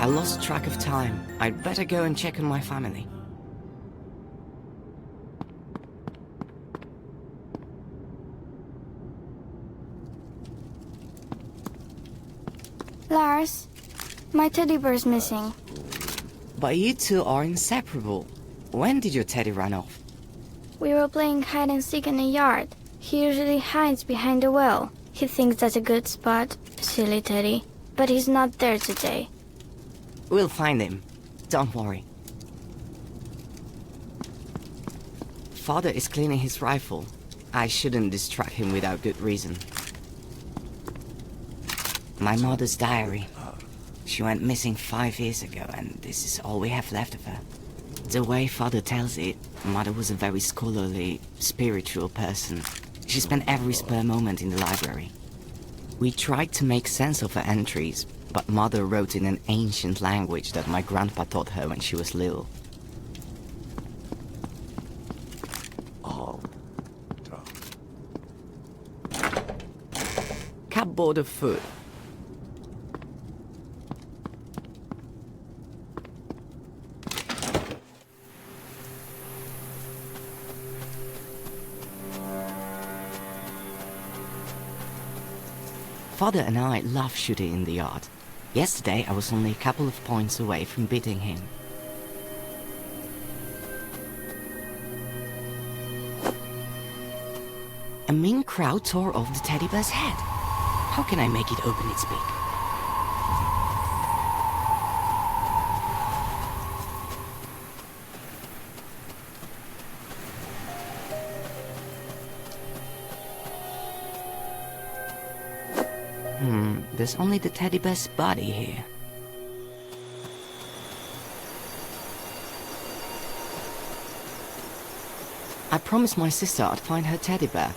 lost track of time. I'd better go and check on my family. Lars, my teddy bear's missing. But you two are inseparable. When did your teddy run off? We were playing hide and seek in the yard. He usually hides behind the well. He thinks that's a good spot. Silly teddy. But he's not there today. We'll find him. Don't worry. Father is cleaning his rifle. I shouldn't distract him without good reason. My mother's diary. She went missing 5 years ago, and this is all we have left of her. The way Father tells it, Mother was a very scholarly, spiritual person. She spent every spare moment in the library. We tried to make sense of her entries, but Mother wrote in an ancient language that my grandpa taught her when she was little. Cupboard of food. Father and I love shooting in the yard. Yesterday I was only a couple of points away from beating him. A mean crowd tore off the teddy bear's head. How can I make it open its beak? There's only the teddy bear's body here. I promised my sister I'd find her teddy bear.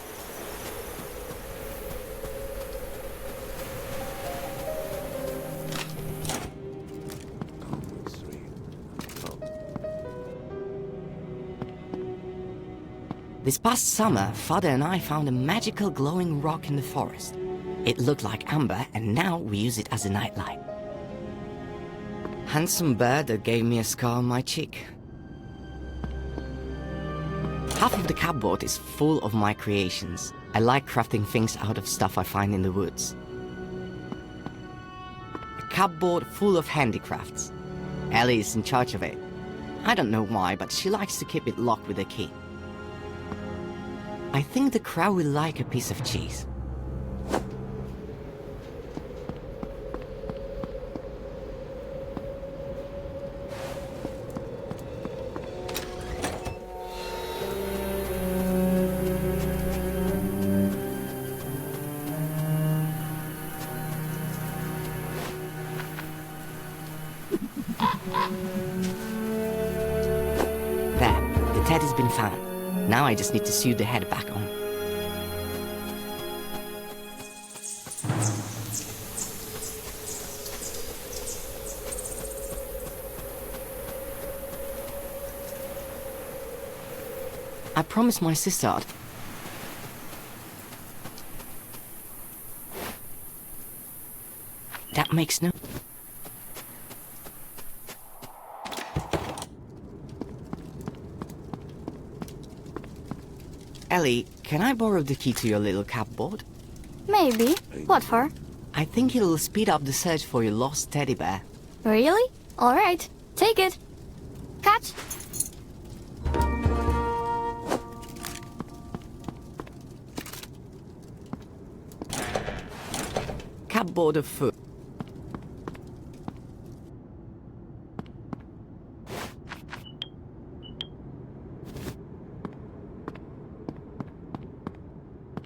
This past summer, Father and I found a magical glowing rock in the forest. It looked like amber, and now we use it as a nightlight. Handsome bird that gave me a scar on my cheek. Half of the cupboard is full of my creations. I like crafting things out of stuff I find in the woods. A cupboard full of handicrafts. Ellie is in charge of it. I don't know why, but she likes to keep it locked with a key. I think the crowd will like a piece of cheese. There, the teddy's been found. Now I just need to sew the head back on. I promised my sister I'd... That makes no... Ellie, can I borrow the key to your little cupboard? Maybe. What for? I think it'll speed up the search for your lost teddy bear. Really? Alright. Take it. Catch! Cupboard of food.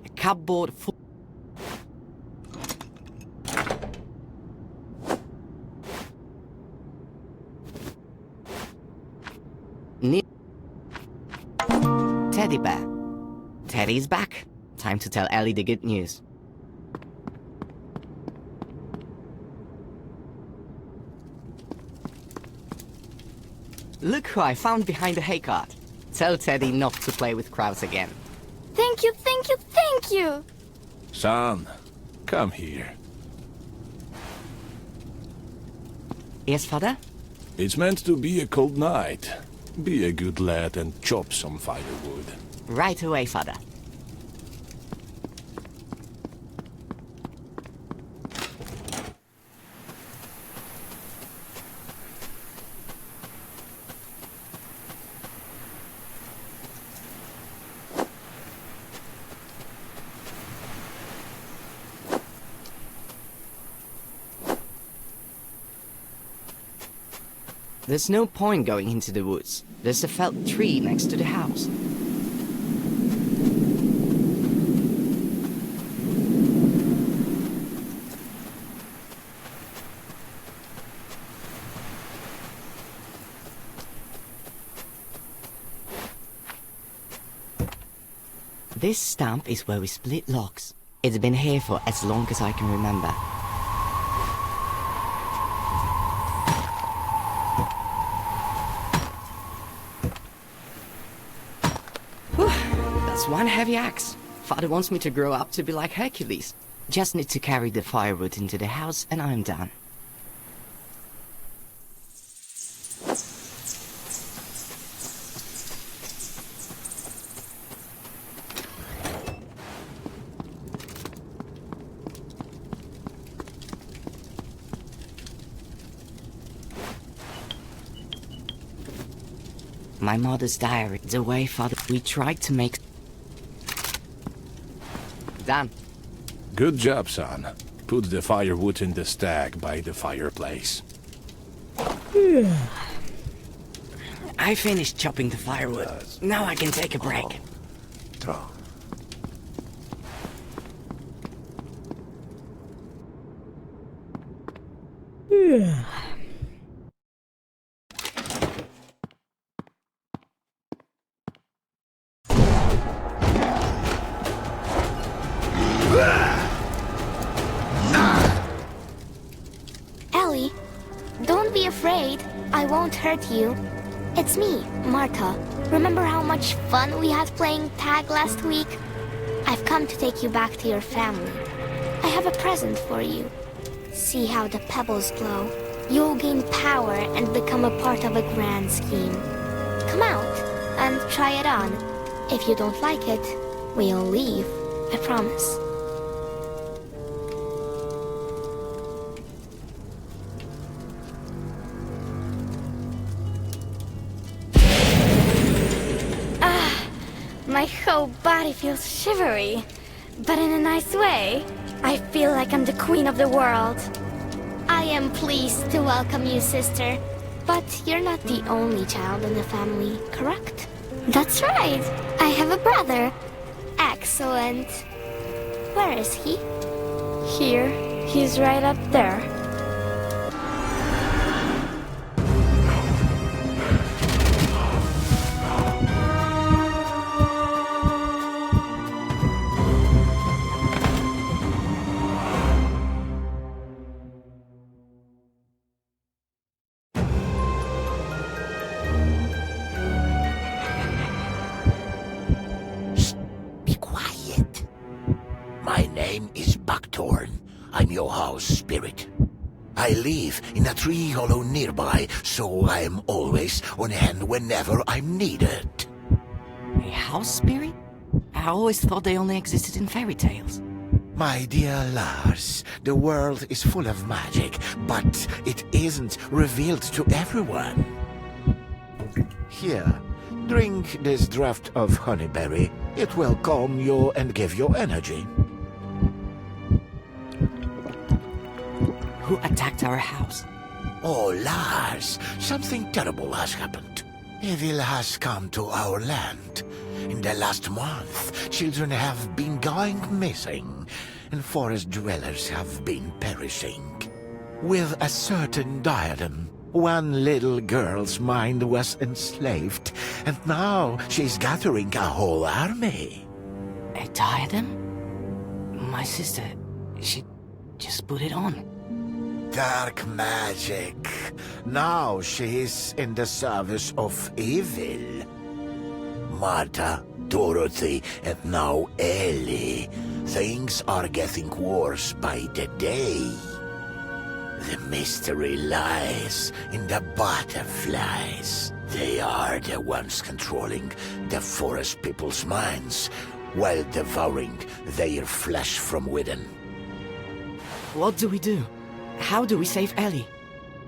A cupboard full. Teddy bear. Teddy's back. Time to tell Ellie the good news. Look who I found behind the hay cart. Tell Teddy not to play with crowds again. Thank you, thank you, thank you! Son, come here. Yes, father? It's meant to be a cold night. Be a good lad and chop some firewood. Right away, father. There's no point going into the woods. There's a felled tree next to the house. This stump is where we split logs. It's been here for as long as I can remember. That's one heavy axe. Father wants me to grow up to be like Hercules. Just need to carry the firewood into the house and I'm done. My mother's diary, the way Father... We tried to make... Done. Good job, son. Put the firewood in the stack by the fireplace. I finished chopping the firewood. Now I can take a break. Ellie, don't be afraid. I won't hurt you. It's me, Marta. Remember how much fun we had playing tag last week? I've come to take you back to your family. I have a present for you. See how the pebbles glow. You'll gain power and become a part of a grand scheme. Come out and try it on. If you don't like it, we'll leave. I promise. My whole body feels shivery, but in a nice way. I feel like I'm the queen of the world. I am pleased to welcome you, sister. But you're not the only child in the family, correct? That's right. I have a brother. Excellent. Where is he? Here. He's right up there. I'm your house spirit. I live in a tree hollow nearby, so I am always on hand whenever I'm needed. A house spirit? I always thought they only existed in fairy tales. My dear Lars, the world is full of magic, but it isn't revealed to everyone. Here, drink this draught of honeyberry. It will calm you and give you energy. Who attacked our house? Oh, Lars, something terrible has happened. Evil has come to our land. In the last month, children have been going missing, and forest dwellers have been perishing. With a certain diadem, one little girl's mind was enslaved, and now she's gathering a whole army. A diadem? My sister, she just put it on. Dark magic. Now she is in the service of evil. Marta, Dorothy, and now Ellie. Things are getting worse by the day. The mystery lies in the butterflies. They are the ones controlling the forest people's minds while devouring their flesh from within. What do we do? How do we save Ellie?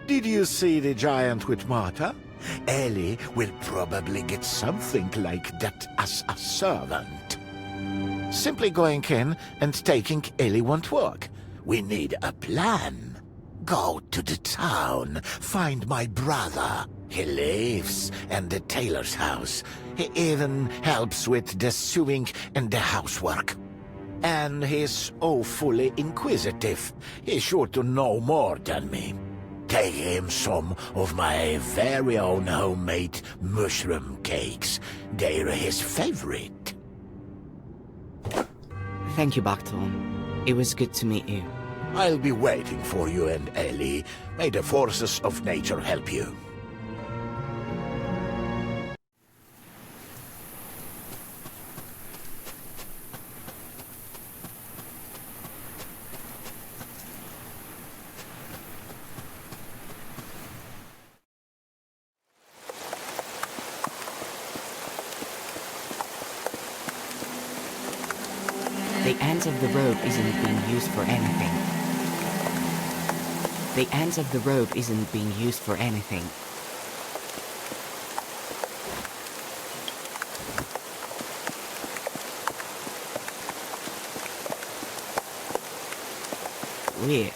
Did you see the giant with Martha? Ellie will probably get something like that as a servant. Simply going in and taking Ellie won't work. We need a plan. Go to the town, find my brother. He lives in the tailor's house. He even helps with the sewing and the housework. And he's awfully inquisitive. He's sure to know more than me. Take him some of my very own homemade mushroom cakes. They're his favorite. Thank you, Buckthorn. It was good to meet you. I'll be waiting for you and Ellie. May the forces of nature help you. The end of the rope isn't being used for anything. The end of the rope isn't being used for anything. Weird.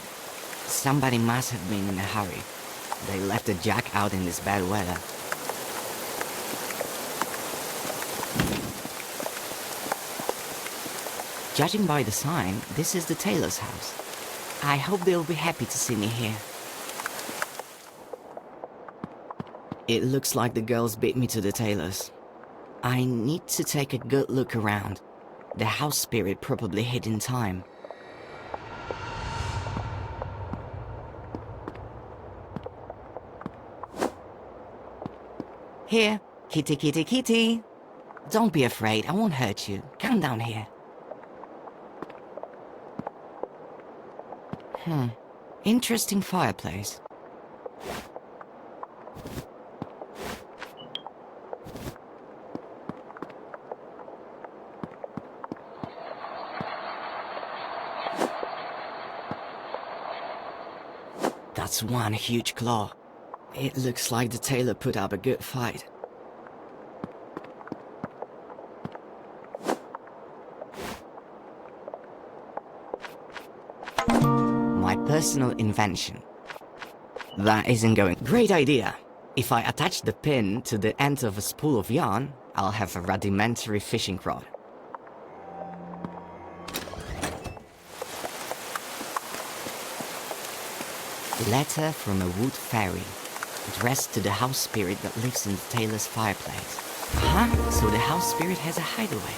Somebody must have been in a hurry. They left the jack out in this bad weather. Judging by the sign, this is the tailor's house. I hope they'll be happy to see me here. It looks like the girls beat me to the tailor's. I need to take a good look around. The house spirit probably hid in time. Here, kitty, kitty, kitty. Don't be afraid, I won't hurt you. Come down here. Interesting fireplace. That's one huge claw. It looks like the tailor put up a good fight. My personal invention. That isn't going. Great idea! If I attach the pin to the end of a spool of yarn, I'll have a rudimentary fishing rod. Letter from a wood fairy, addressed to the house spirit that lives in the tailor's fireplace. Aha, so the house spirit has a hideaway.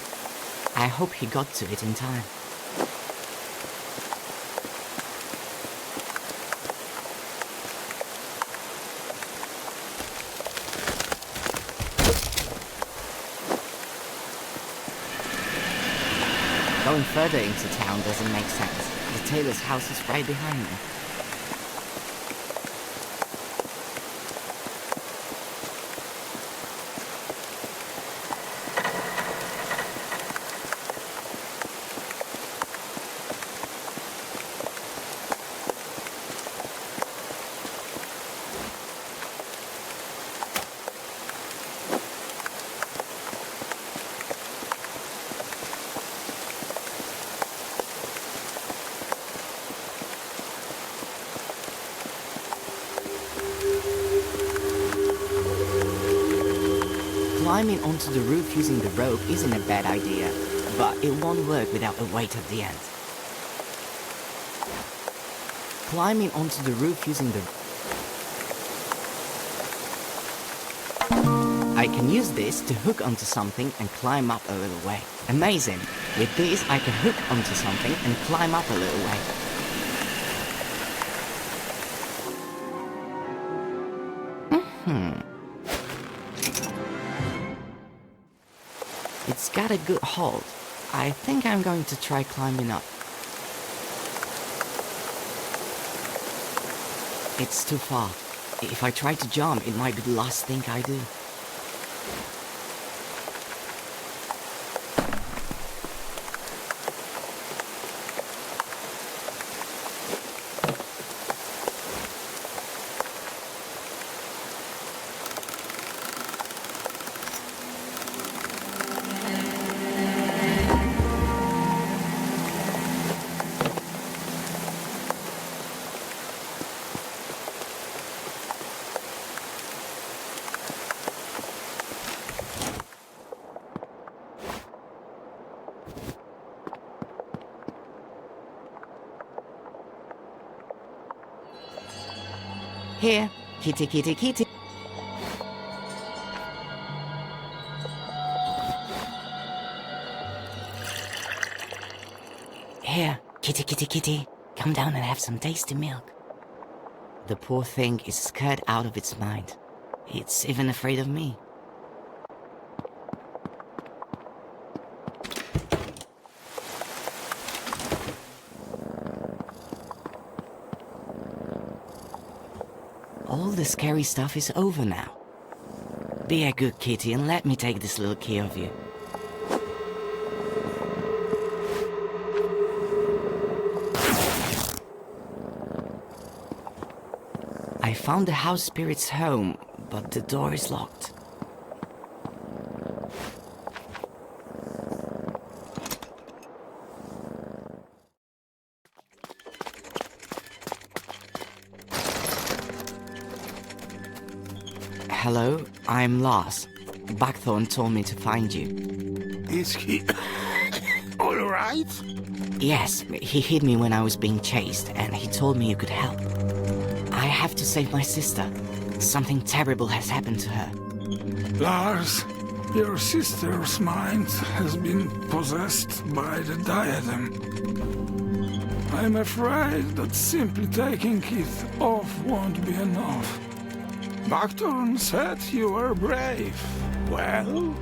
I hope he got to it in time. Going further into town doesn't make sense. The tailor's house is right behind me. Climbing onto the roof using the rope isn't a bad idea, but it won't work without a weight at the end. Climbing onto the roof using the... I can use this to hook onto something and climb up a little way. Amazing! With this I can hook onto something and climb up a little way. It's got a good hold. I think I'm going to try climbing up. It's too far. If I try to jump, it might be the last thing I do. Here, kitty, kitty, kitty. Here, kitty, kitty, kitty. Come down and have some tasty milk. The poor thing is scared out of its mind. It's even afraid of me. All the scary stuff is over now. Be a good kitty and let me take this little key of you. I found the house spirit's home, but the door is locked. Hello, I'm Lars. Buckthorn told me to find you. Is he all right? Yes, he hid me when I was being chased, and he told me you could help. I have to save my sister. Something terrible has happened to her. Lars, your sister's mind has been possessed by the diadem. I'm afraid that simply taking it off won't be enough. Buckthorn said you were brave. Well,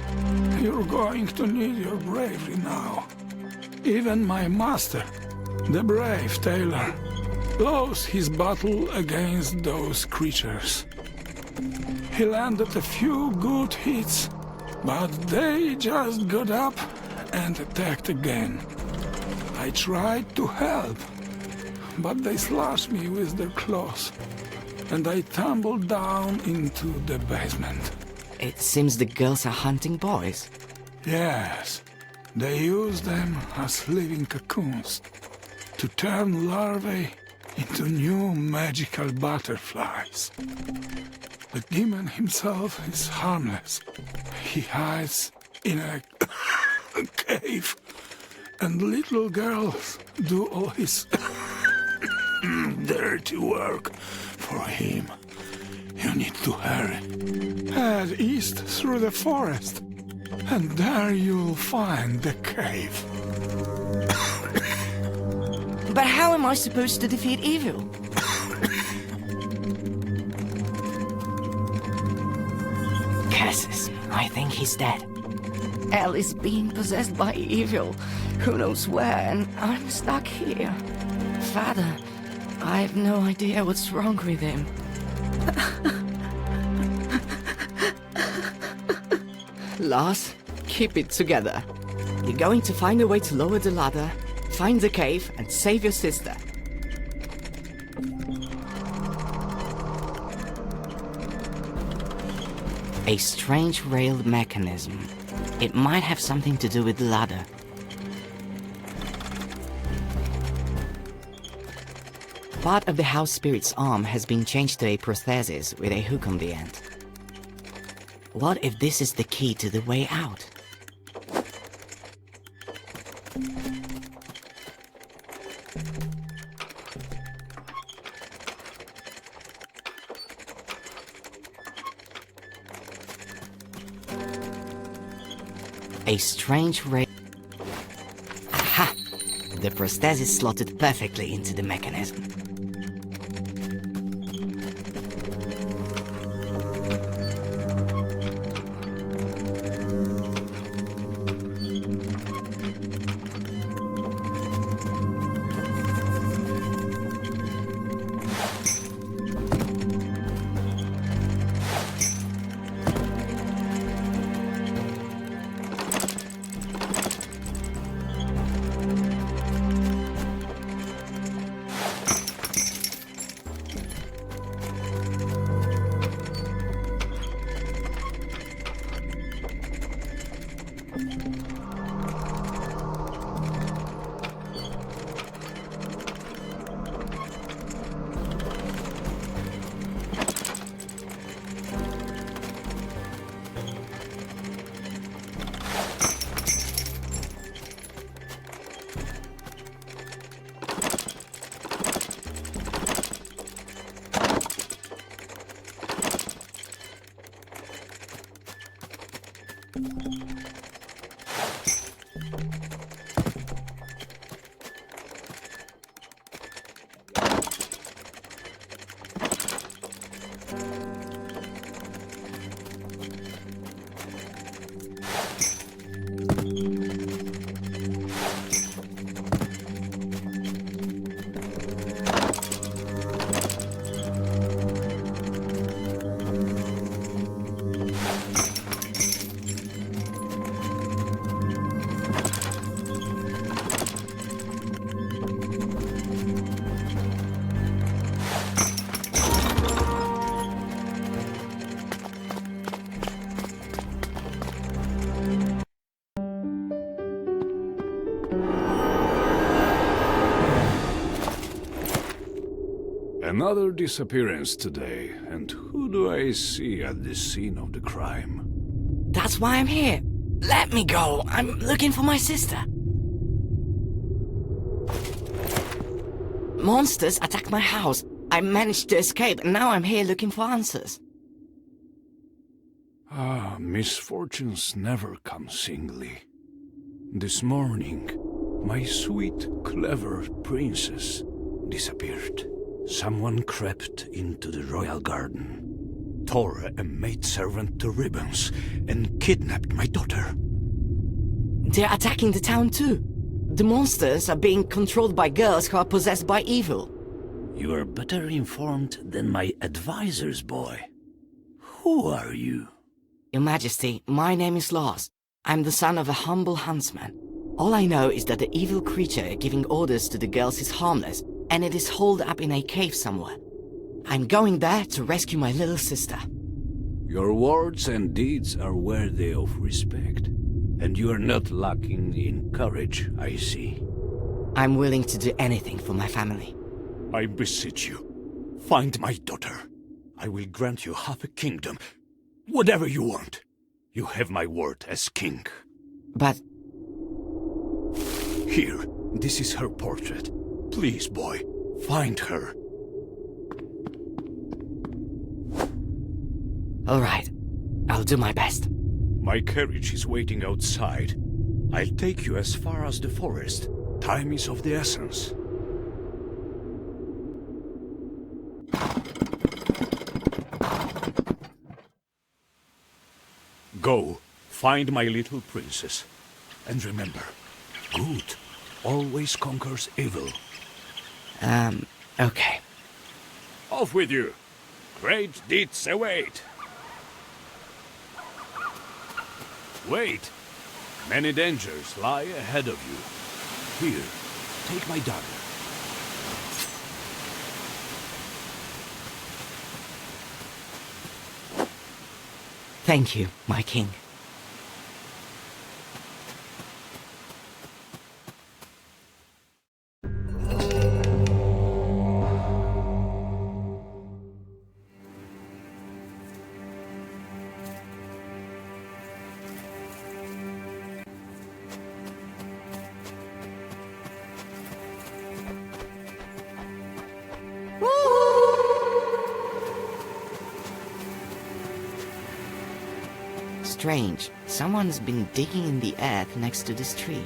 you're going to need your bravery now. Even my master, the brave tailor, lost his battle against those creatures. He landed a few good hits, but they just got up and attacked again. I tried to help, but they slashed me with their claws, and I tumbled down into the basement. It seems the girls are hunting boys. Yes, they use them as living cocoons to turn larvae into new magical butterflies. The demon himself is harmless. He hides in a cave, and little girls do all his dirty work for him. You need to hurry. Head east through the forest, and there you'll find the cave. But how am I supposed to defeat evil? Curses, I think he's dead. Ellie's being possessed by evil. Who knows where, and I'm stuck here. Father, I have no idea what's wrong with him. Lars, keep it together. You're going to find a way to lower the ladder, find the cave, and save your sister. A strange railed mechanism. It might have something to do with the ladder. Part of the house spirit's arm has been changed to a prosthesis with a hook on the end. What if this is the key to the way out? A strange ray. Aha! The prosthesis slotted perfectly into the mechanism. Another disappearance today, and who do I see at the scene of the crime? That's why I'm here. Let me go. I'm looking for my sister. Monsters attacked my house. I managed to escape, and now I'm here looking for answers. Ah, misfortunes never come singly. This morning, my sweet, clever princess disappeared. Someone crept into the royal garden, tore a maidservant to ribbons, and kidnapped my daughter. They're attacking the town too. The monsters are being controlled by girls who are possessed by evil. You are better informed than my advisors, boy. Who are you? Your Majesty, my name is Lars. I'm the son of a humble huntsman. All I know is that the evil creature giving orders to the girls is harmless, and it is holed up in a cave somewhere. I'm going there to rescue my little sister. Your words and deeds are worthy of respect, and you are not lacking in courage, I see. I'm willing to do anything for my family. I beseech you, find my daughter. I will grant you half a kingdom. Whatever you want. You have my word as king. But... Here, this is her portrait. Please, boy, find her. all right, I'll do my best. My carriage is waiting outside. I'll take you as far as the forest. Time is of the essence. Go, find my little princess. And remember, good always conquers evil. Okay. Off with you! Great deeds await! Wait! Many dangers lie ahead of you. Here, take my dagger. Thank you, my king. Strange. Someone's been digging in the earth next to this tree.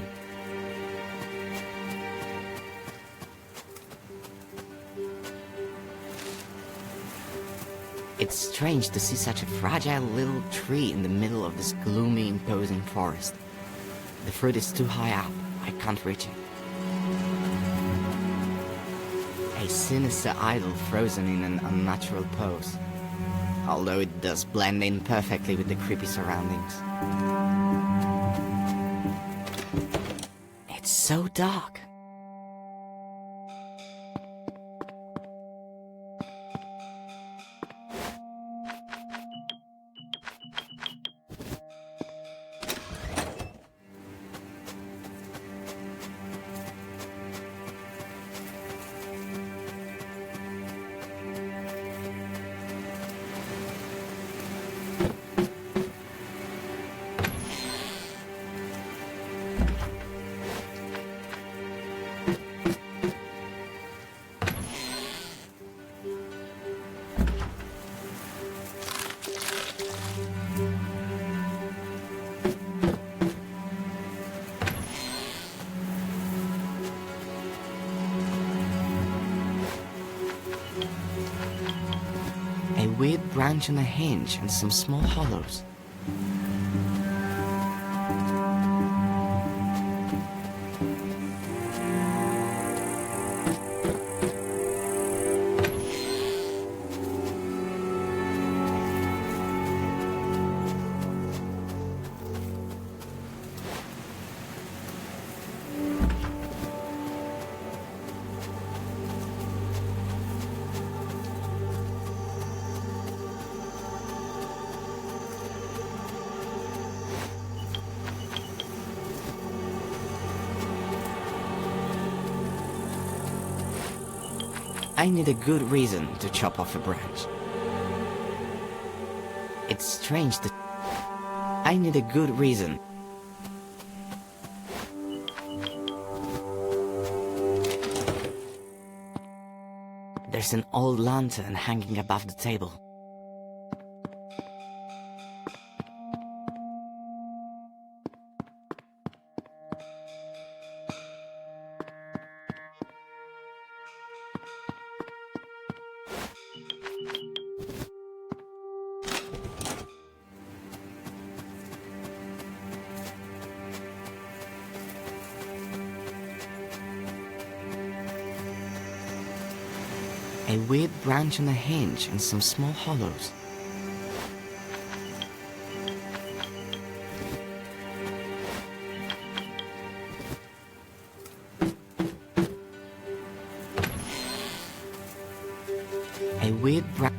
It's strange to see such a fragile little tree in the middle of this gloomy, imposing forest. The fruit is too high up. I can't reach it. A sinister idol frozen in an unnatural pose. Although it does blend in perfectly with the creepy surroundings. It's so dark. A weird branch on a hinge and some small hollows. I need a good reason to chop off a branch. It's strange that I need a good reason. There's an old lantern hanging above the table. A weird branch on a hinge and some small hollows. A weird branch.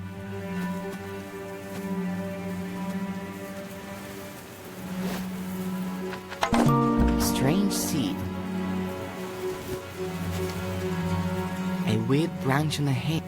Strange seed. A weird branch on a hinge.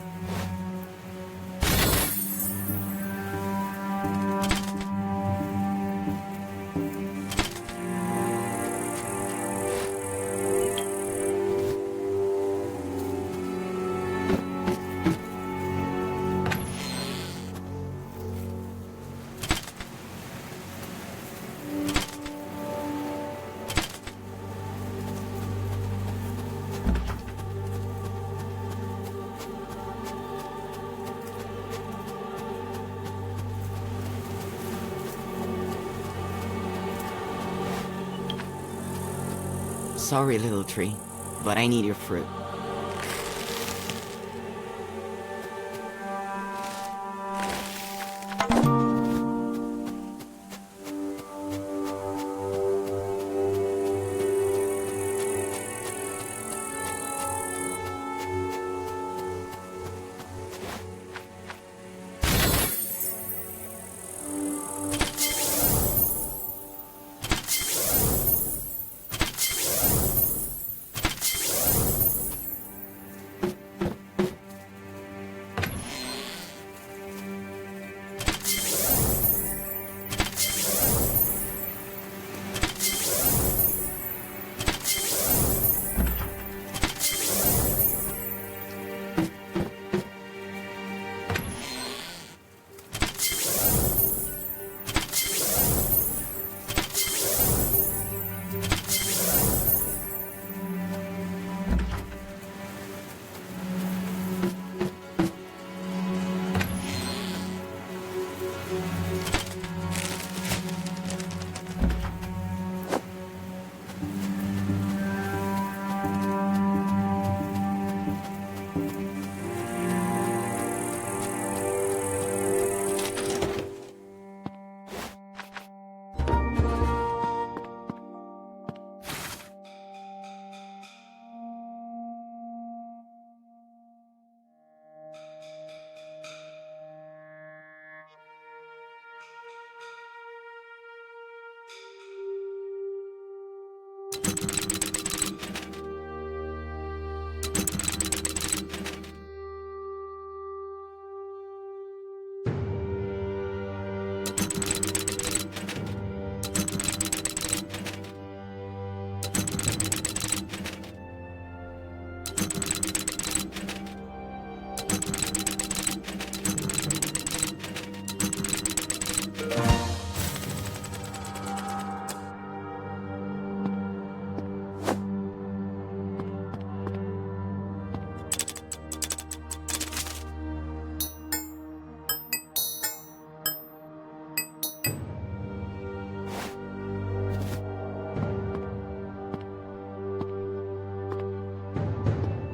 Sorry, little tree, but I need your fruit.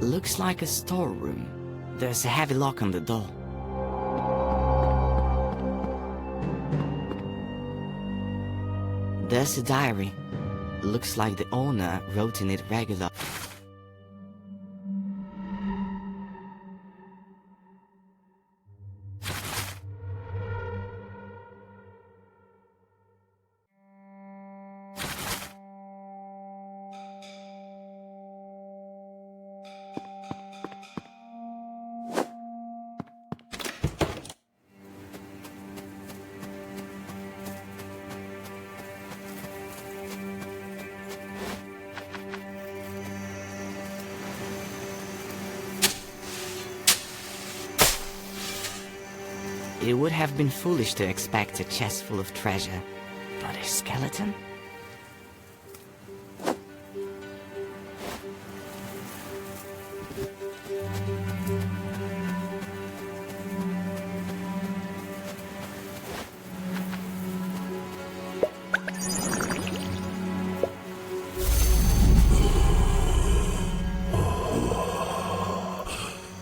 Looks like a storeroom. There's a heavy lock on the door. There's a diary. Looks like the owner wrote in it regularly. It would have been foolish to expect a chest full of treasure. But a skeleton?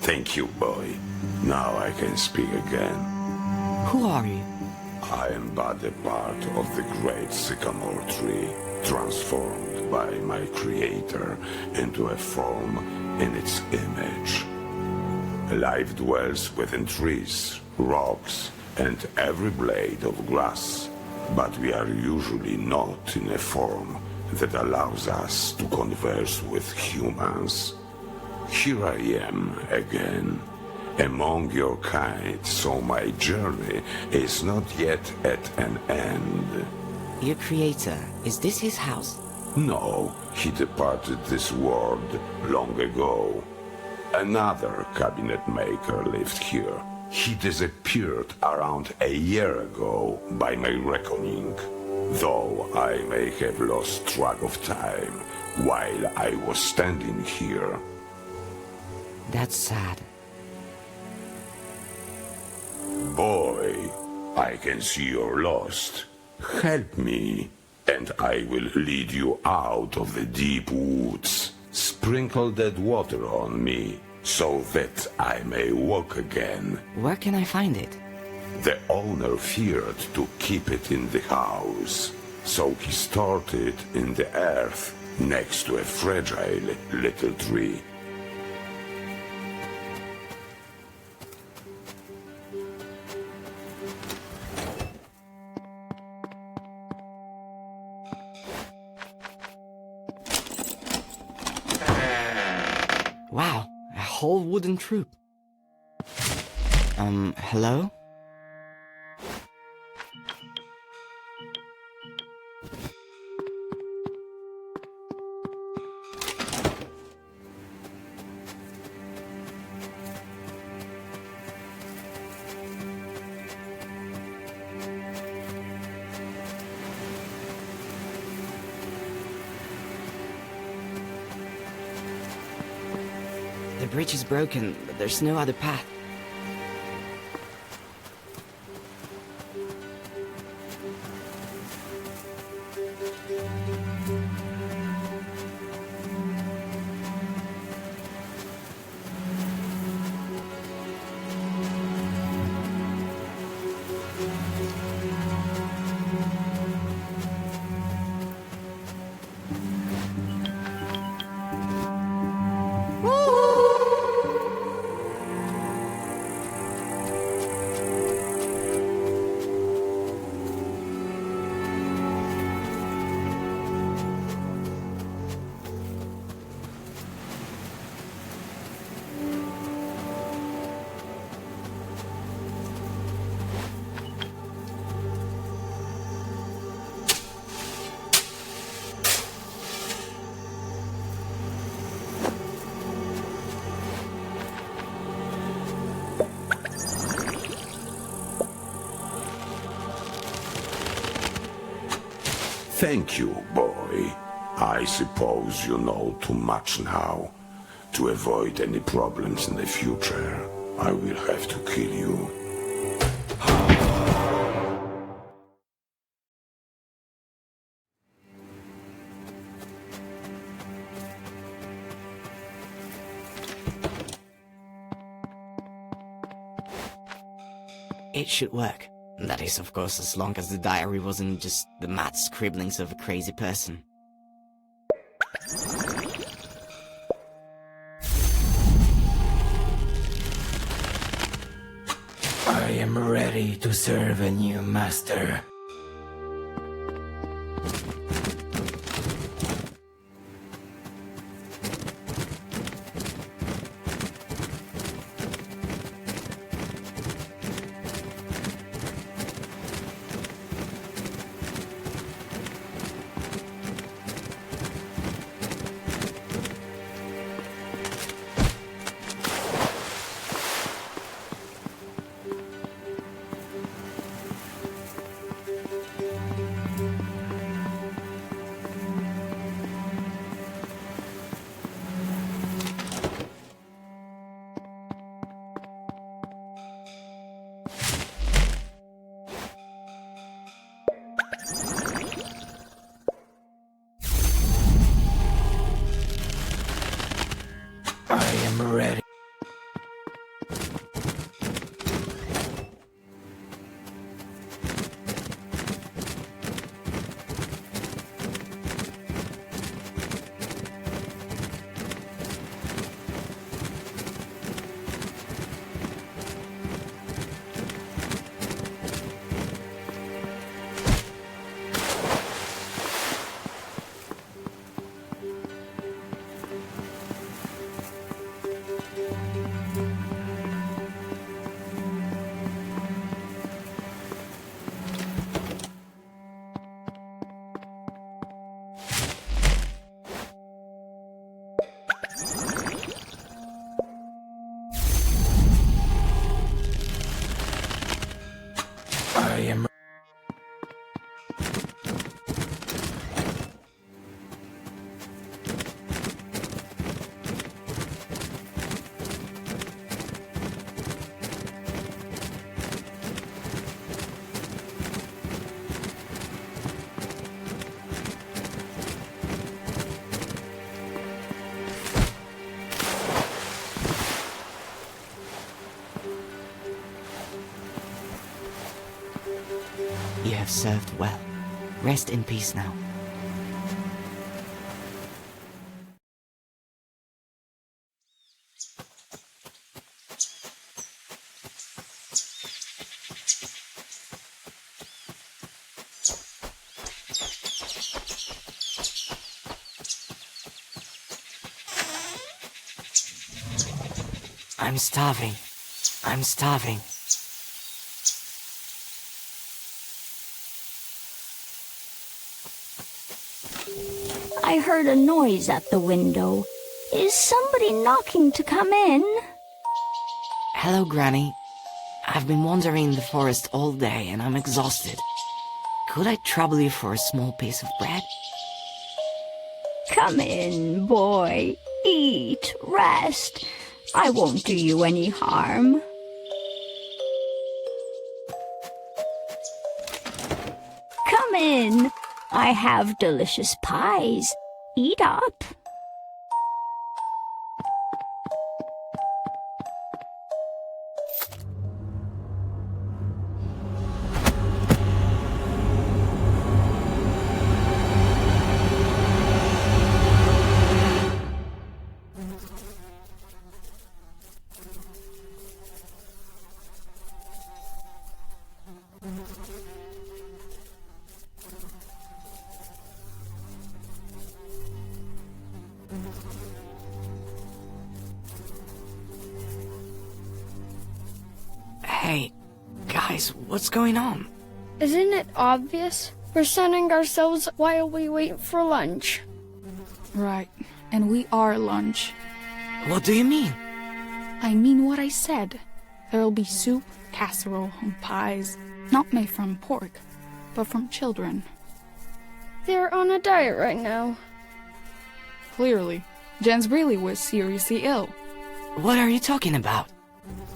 Thank you, boy. Now I can speak again. Who are you? I am but a part of the great sycamore tree, transformed by my creator into a form in its image. Life dwells within trees, rocks, and every blade of grass, but we are usually not in a form that allows us to converse with humans. Here I am again, among your kind, so my journey is not yet at an end. Your creator, is this his house? No, he departed this world long ago. Another cabinet maker lived here. He disappeared around a year ago, by my reckoning, though I may have lost track of time while I was standing here. That's sad. Boy, I can see you're lost. Help me, and I will lead you out of the deep woods. Sprinkle that water on me, so that I may walk again. Where can I find it? The owner feared to keep it in the house, so he stored it in the earth, next to a fragile little tree. Wow, a whole wooden troop. Hello? The bridge is broken, but there's no other path. Thank you, boy. I suppose you know too much now. To avoid any problems in the future, I will have to kill you. It should work. That is, of course, as long as the diary wasn't just the mad scribblings of a crazy person. I am ready to serve a new master. I am ready. I am. You have served well. Rest in peace now. I'm starving. I'm starving. I heard a noise at the window. Is somebody knocking to come in? Hello, Granny. I've been wandering in the forest all day and I'm exhausted. Could I trouble you for a small piece of bread? Come in, boy. Eat, rest. I won't do you any harm. Come in. I have delicious pies. Eat up. Hey, guys, what's going on? Isn't it obvious? We're sunning ourselves while we wait for lunch. Right, and we are lunch. What do you mean? I mean what I said. There'll be soup, casserole, and pies, not made from pork, but from children. They're on a diet right now. Clearly, Jens really was seriously ill. What are you talking about?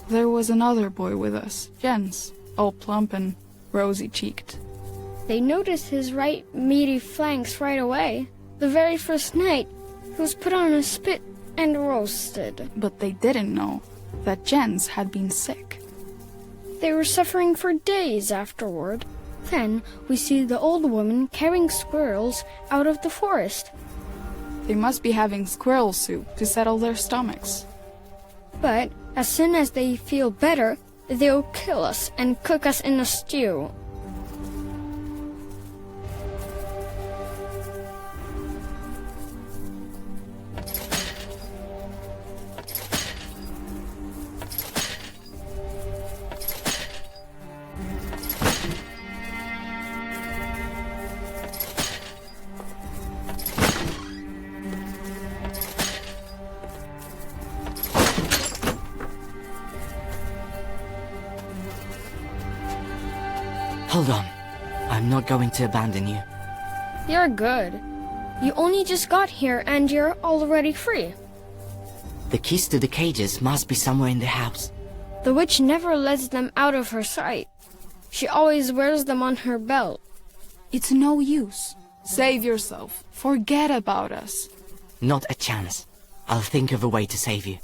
There was another boy with us, Jens, all plump and rosy-cheeked. They noticed his right meaty flanks right away. The very first night, he was put on a spit and roasted. But they didn't know that Jens had been sick. They were suffering for days afterward. Then we see the old woman carrying squirrels out of the forest. They must be having squirrel soup to settle their stomachs. But as soon as they feel better, they'll kill us and cook us in a stew. Hold on. I'm not going to abandon you. You're good. You only just got here and you're already free. The keys to the cages must be somewhere in the house. The witch never lets them out of her sight. She always wears them on her belt. It's no use. Save yourself. Forget about us. Not a chance. I'll think of a way to save you.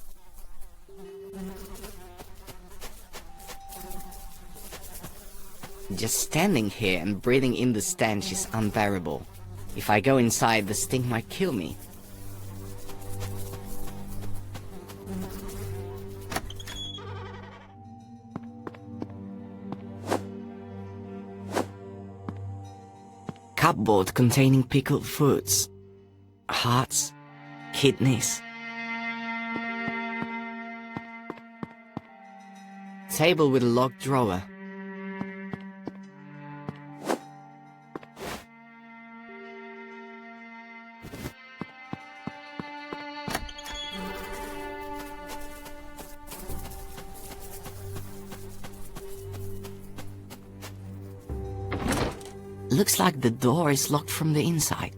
Just standing here and breathing in the stench is unbearable. If I go inside, the stink might kill me. Cupboard containing pickled fruits, hearts, kidneys. Table with a locked drawer. Looks like the door is locked from the inside.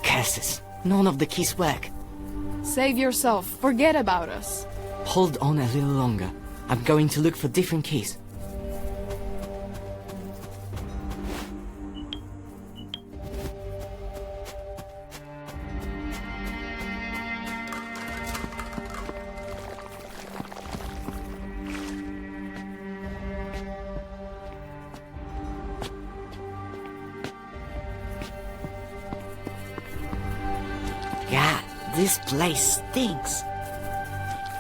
Curses! None of the keys work. Save yourself. Forget about us. Hold on a little longer. I'm going to look for different keys. God, this place stinks.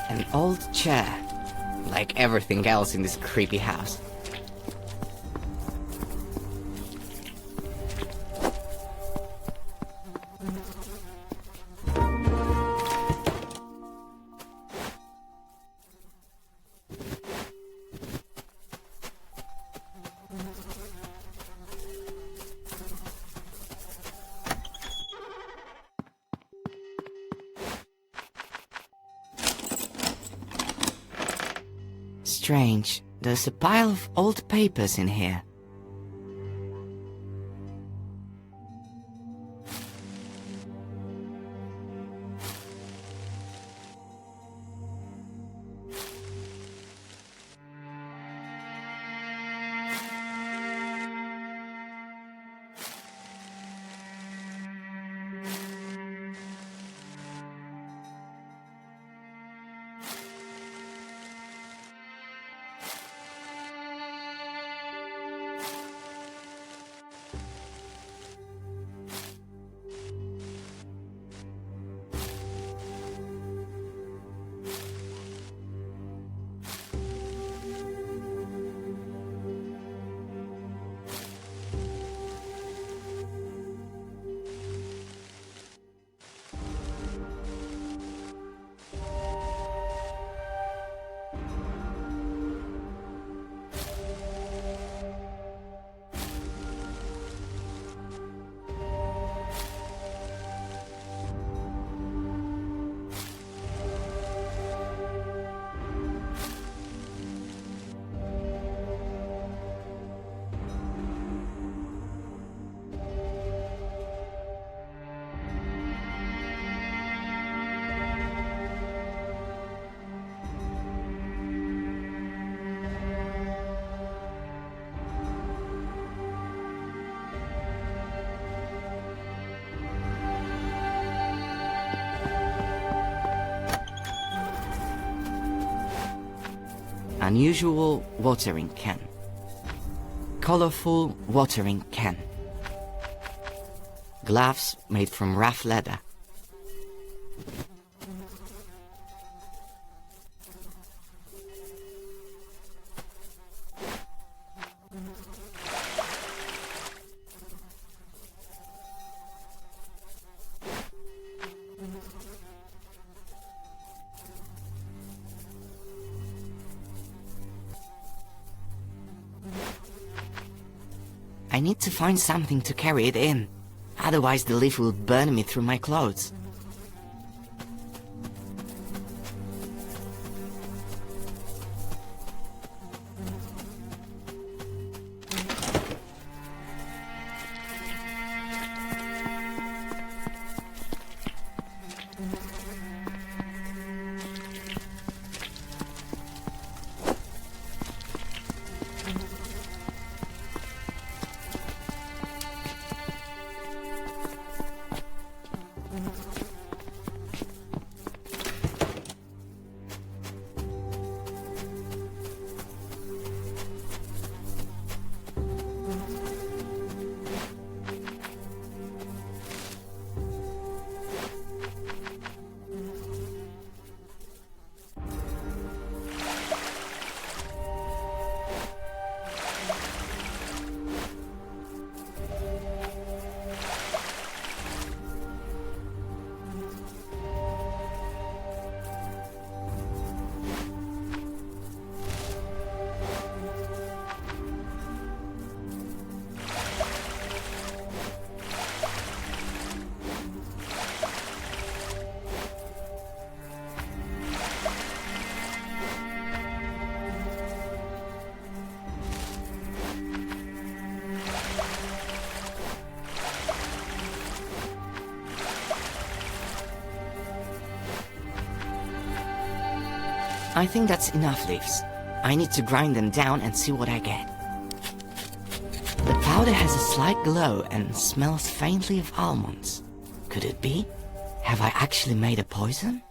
An old chair, like everything else in this creepy house. Strange, there's a pile of old papers in here. Unusual watering can. Colorful watering can. Gloves made from rough leather. I need to find something to carry it in. Otherwise the leaf will burn me through my clothes. I think that's enough leaves. I need to grind them down and see what I get. The powder has a slight glow and smells faintly of almonds. Could it be? Have I actually made a poison?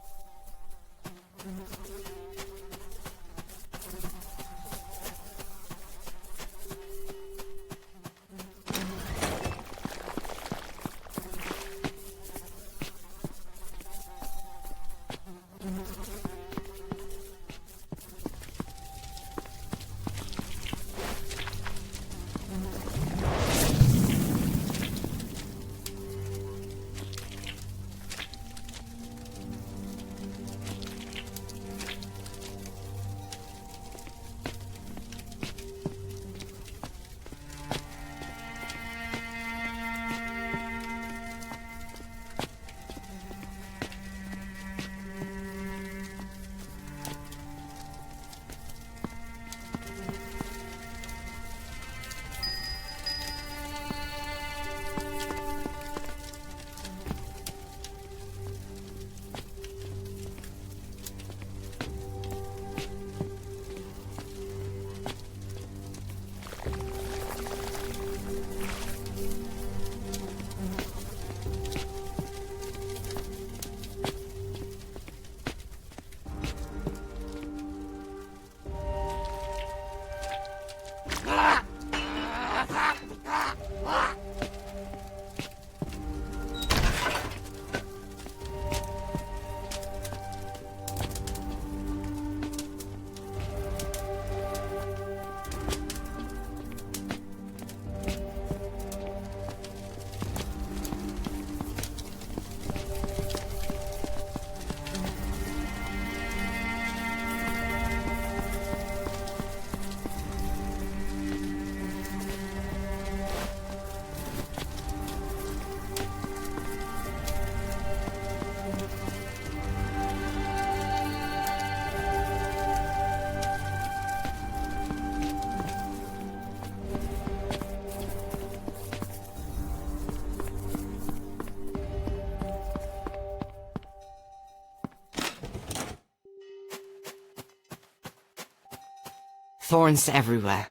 Thorns everywhere.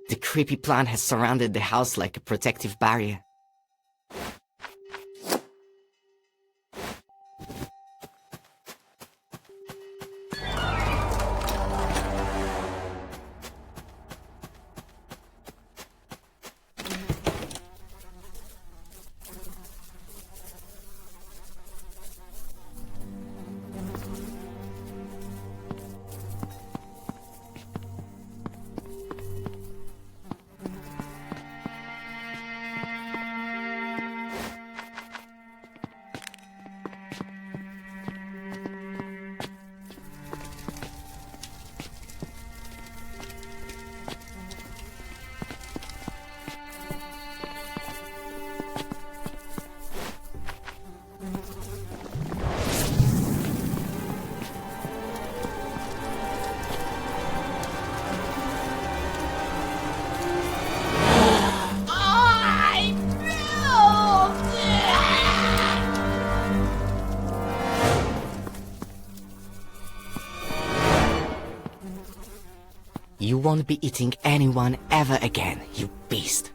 The creepy plant has surrounded the house like a protective barrier. You won't be eating anyone ever again, you beast.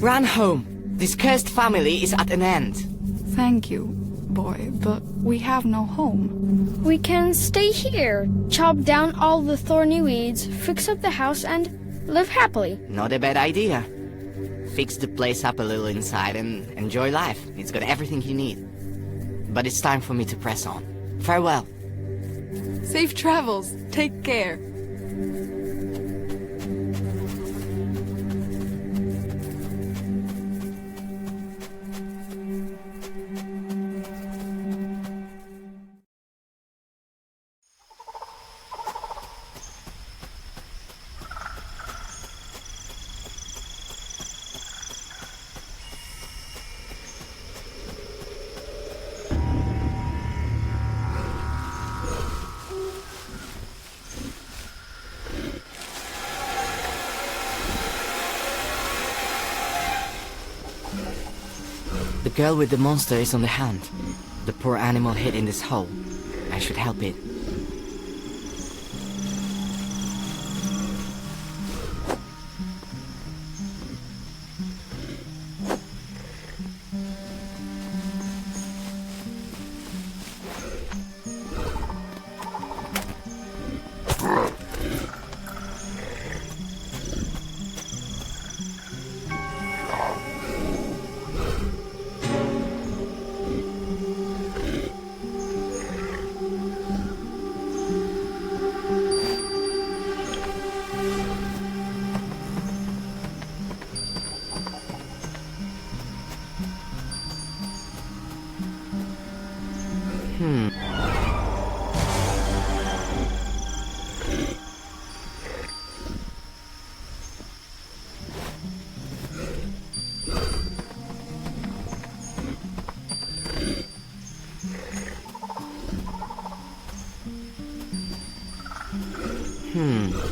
Run home. This cursed family is at an end. Thank you, boy, but we have no home. We can stay here, chop down all the thorny weeds, fix up the house, and live happily. Not a bad idea. Fix the place up a little inside and enjoy life. It's got everything you need. But it's time for me to press on. Farewell. Safe travels. Take care. The girl with the monster is on the hunt. The poor animal hid in this hole. I should help it.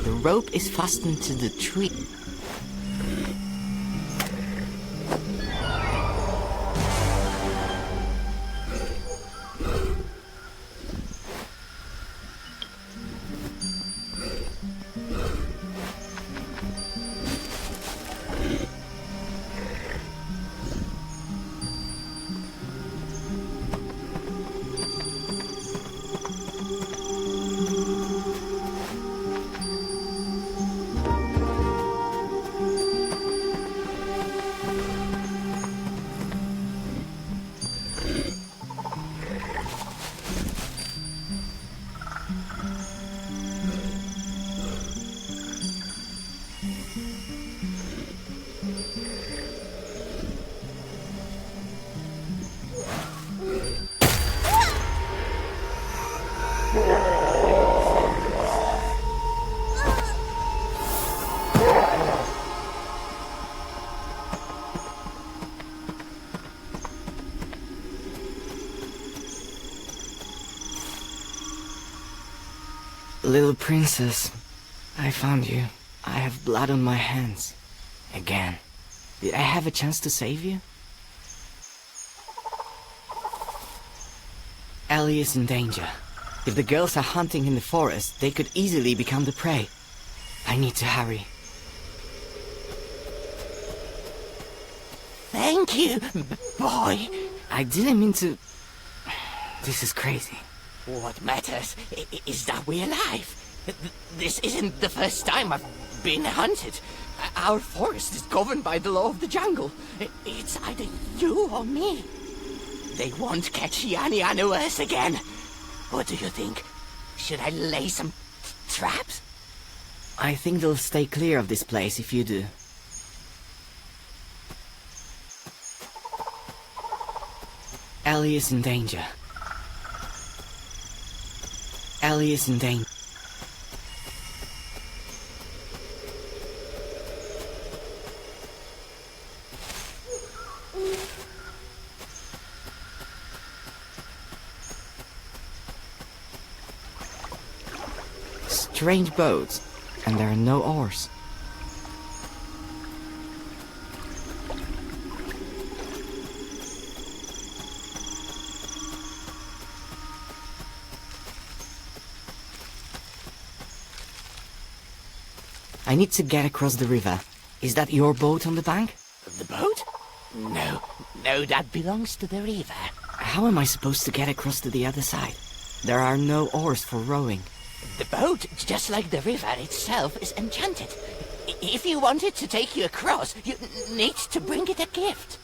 The rope is fastened to the tree. Little princess, I found you. I have blood on my hands. Again. Did I have a chance to save you? Ellie is in danger. If the girls are hunting in the forest, they could easily become the prey. I need to hurry. Thank you, boy. I didn't mean to... This is crazy. What matters is that we're alive. This isn't the first time I've been hunted. Our forest is governed by the law of the jungle. It's either you or me. They won't catch Yanni unawares again. What do you think? Should I lay some traps? I think they'll stay clear of this place if you do. Ellie is in danger. Ellie is in danger. Strange boats, and there are no oars. I need to get across the river. Is that your boat on the bank? The boat? No, that belongs to the river. How am I supposed to get across to the other side? There are no oars for rowing. The boat, just like the river itself, is enchanted. If you want it to take you across, you need to bring it a gift.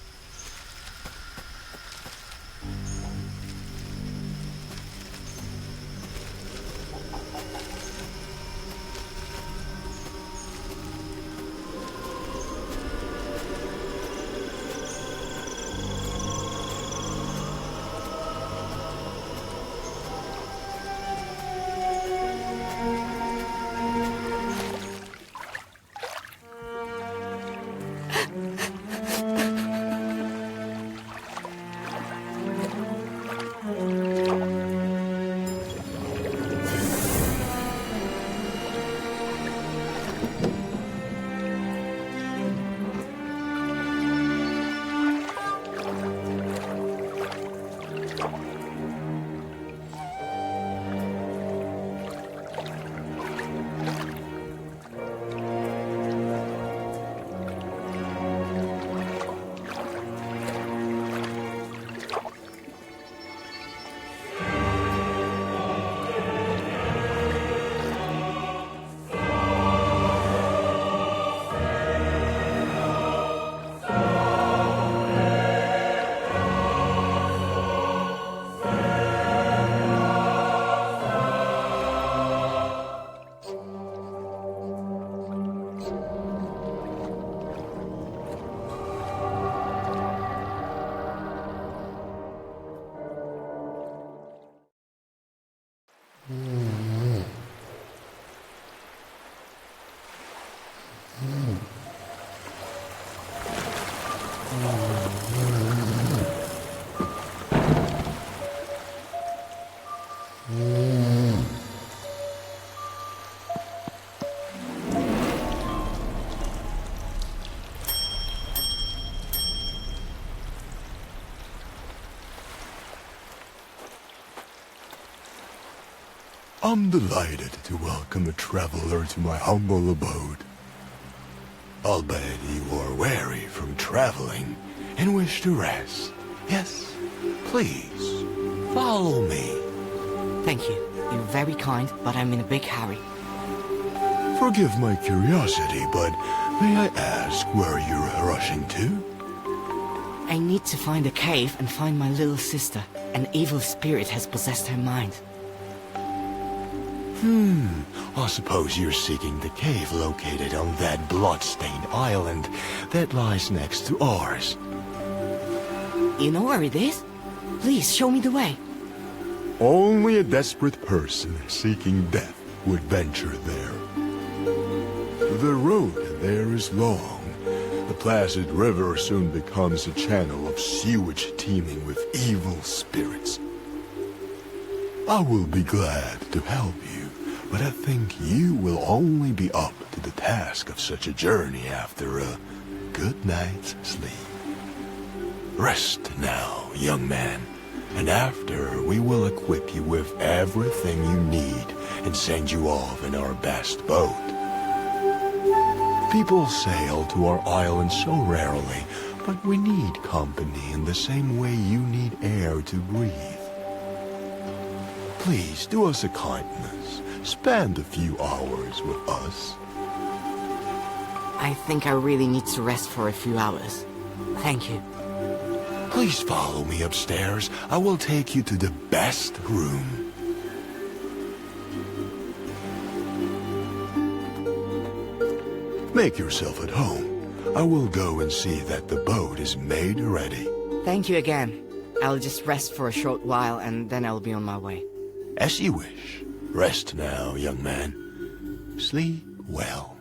I'm delighted to welcome a traveler to my humble abode. I'll bet you are weary from traveling and wish to rest. Yes, please, follow me. Thank you. You're very kind, but I'm in a big hurry. Forgive my curiosity, but may I ask where you're rushing to? I need to find a cave and find my little sister. An evil spirit has possessed her mind. I suppose you're seeking the cave located on that blood-stained island that lies next to ours. You know where it is? Please, show me the way. Only a desperate person seeking death would venture there. The road there is long. The placid river soon becomes a channel of sewage teeming with evil spirits. I will be glad to help you, but I think you will only be up to the task of such a journey after a good night's sleep. Rest now, young man, and after we will equip you with everything you need and send you off in our best boat. People sail to our island so rarely, but we need company in the same way you need air to breathe. Please do us a kindness. Spend a few hours with us. I think I really need to rest for a few hours. Thank you. Please follow me upstairs. I will take you to the best room. Make yourself at home. I will go and see that the boat is made ready. Thank you again. I'll just rest for a short while and then I'll be on my way. As you wish. Rest now, young man. Sleep well.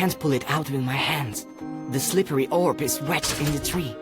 can't pull it out with my hands. The slippery orb is wedged in the tree.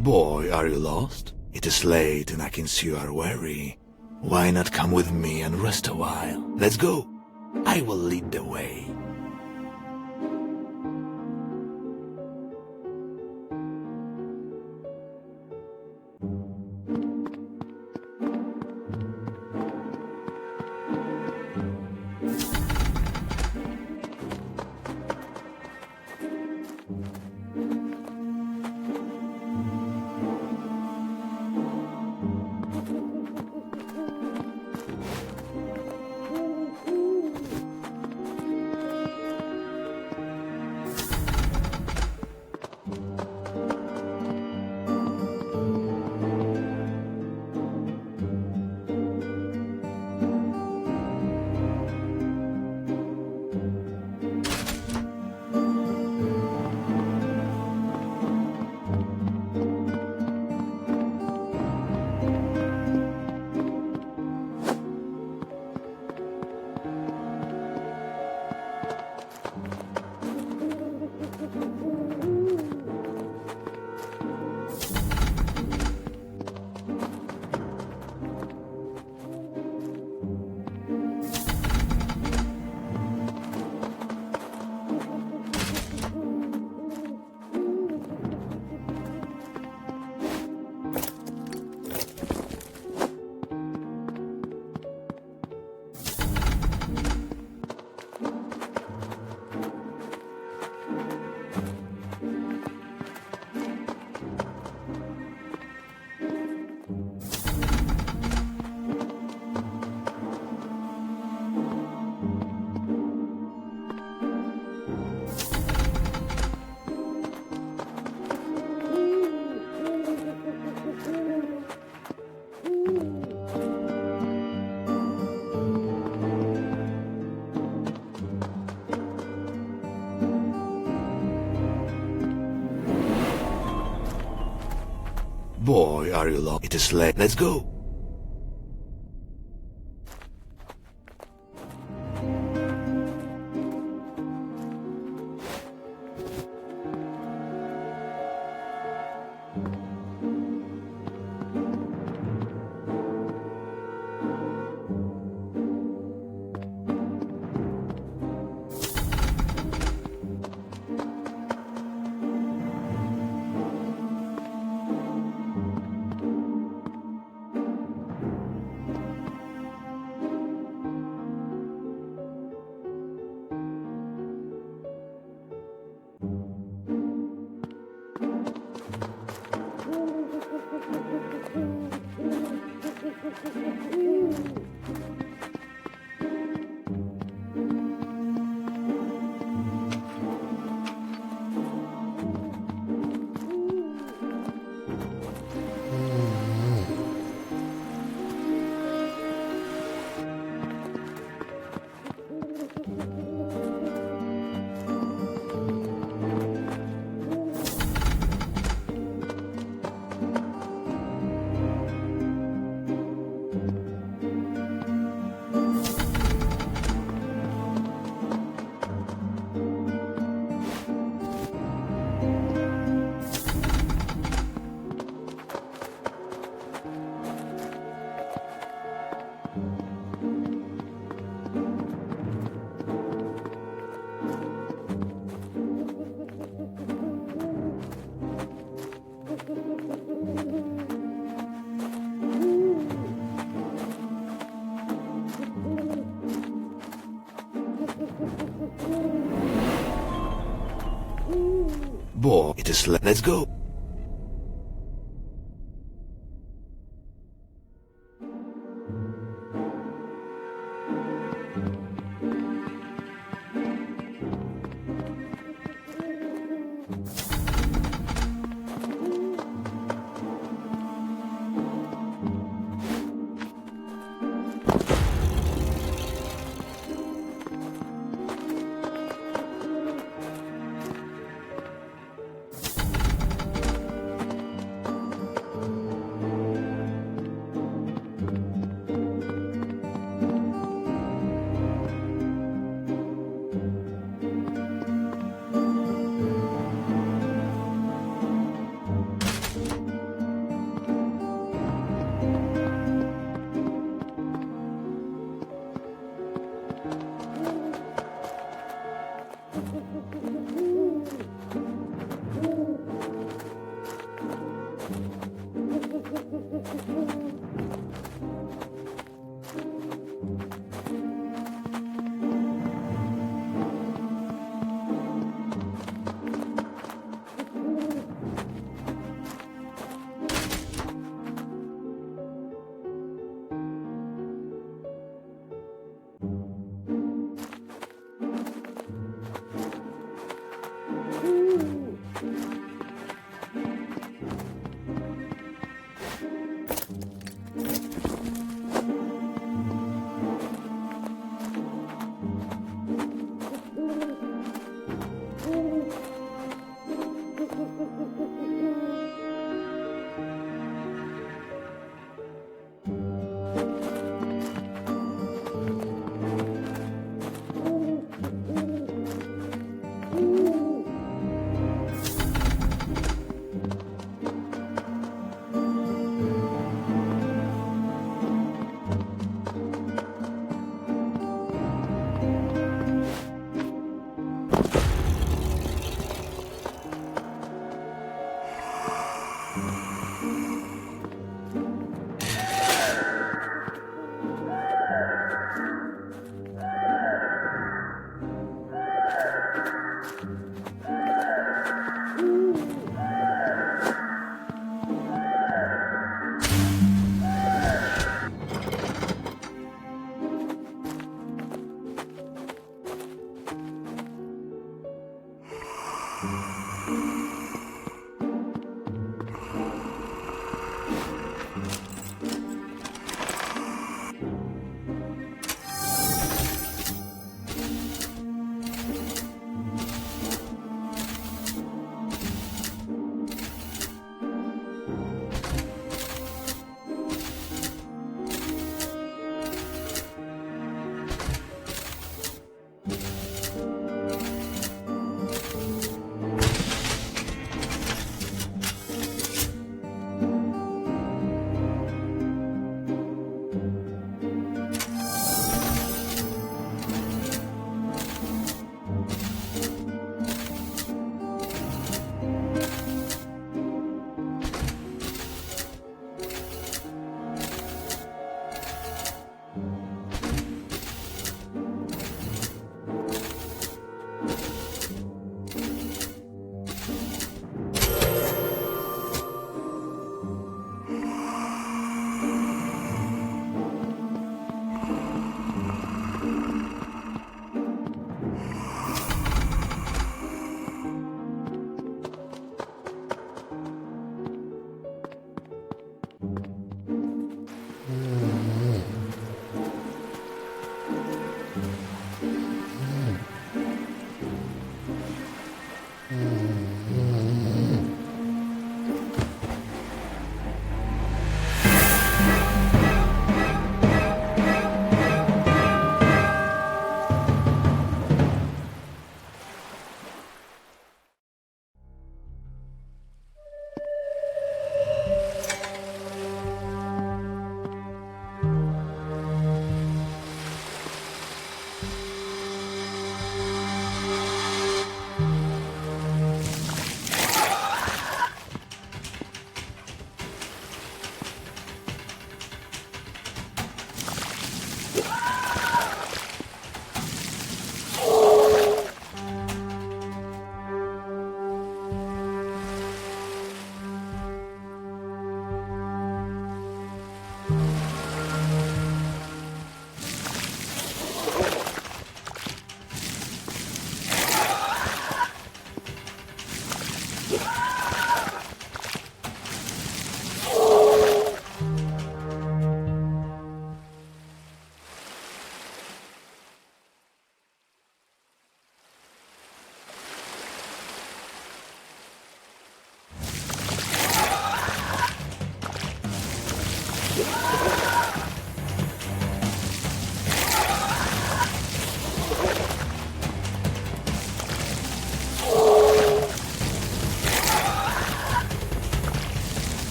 Boy, are you lost? It is late and I can see you are weary. Why not come with me and rest a while? Let's go. I will lead the way. Boy, are you lost? It is late. Let's go. Boy, it is late. Let's go.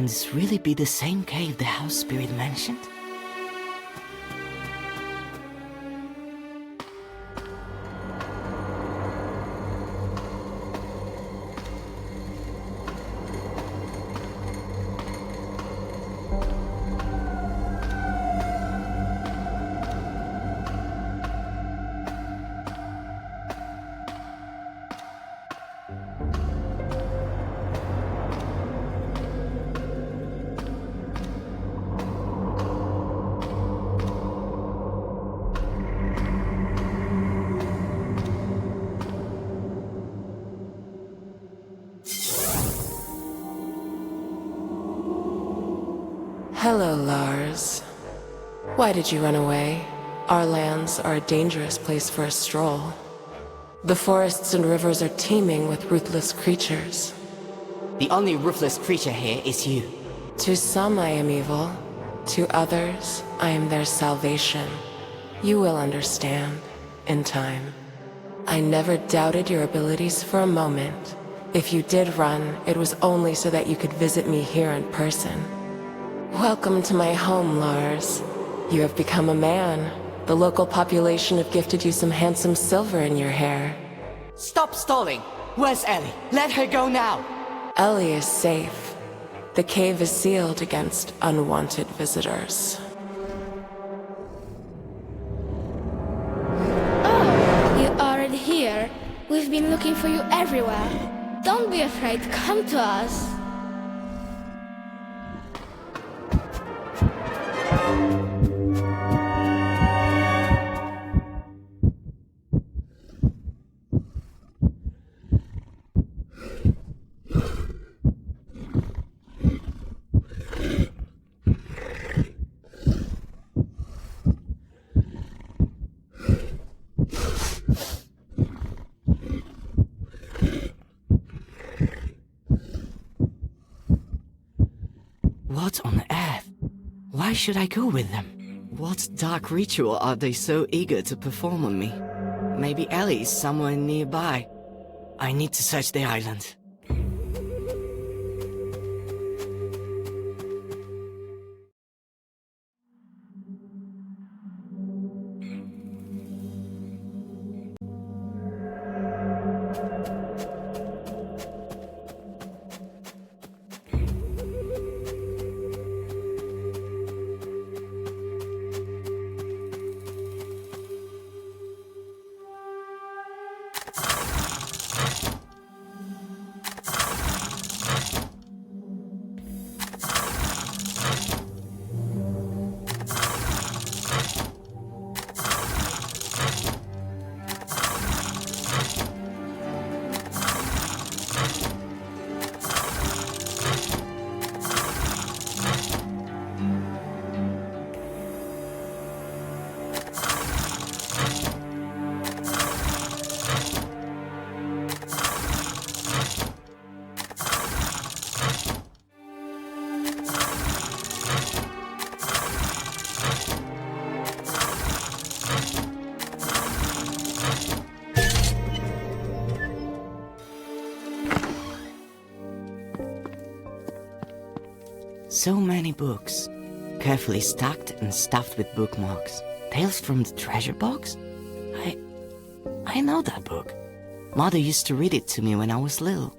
Can this really be the same cave the house spirit mentioned? Hello, Lars. Why did you run away? Our lands are a dangerous place for a stroll. The forests and rivers are teeming with ruthless creatures. The only ruthless creature here is you. To some I am evil. To others, I am their salvation. You will understand, in time. I never doubted your abilities for a moment. If you did run, it was only so that you could visit me here in person. Welcome to my home, Lars. You have become a man. The local population have gifted you some handsome silver in your hair. Stop stalling! Where's Ellie? Let her go now! Ellie is safe. The cave is sealed against unwanted visitors. Oh, you're already here. We've been looking for you everywhere. Don't be afraid, come to us. What on earth? Why should I go with them? What dark ritual are they so eager to perform on me? Maybe Ellie is somewhere nearby. I need to search the island. So many books, carefully stacked and stuffed with bookmarks. Tales from the Treasure Box? I know that book. Mother used to read it to me when I was little.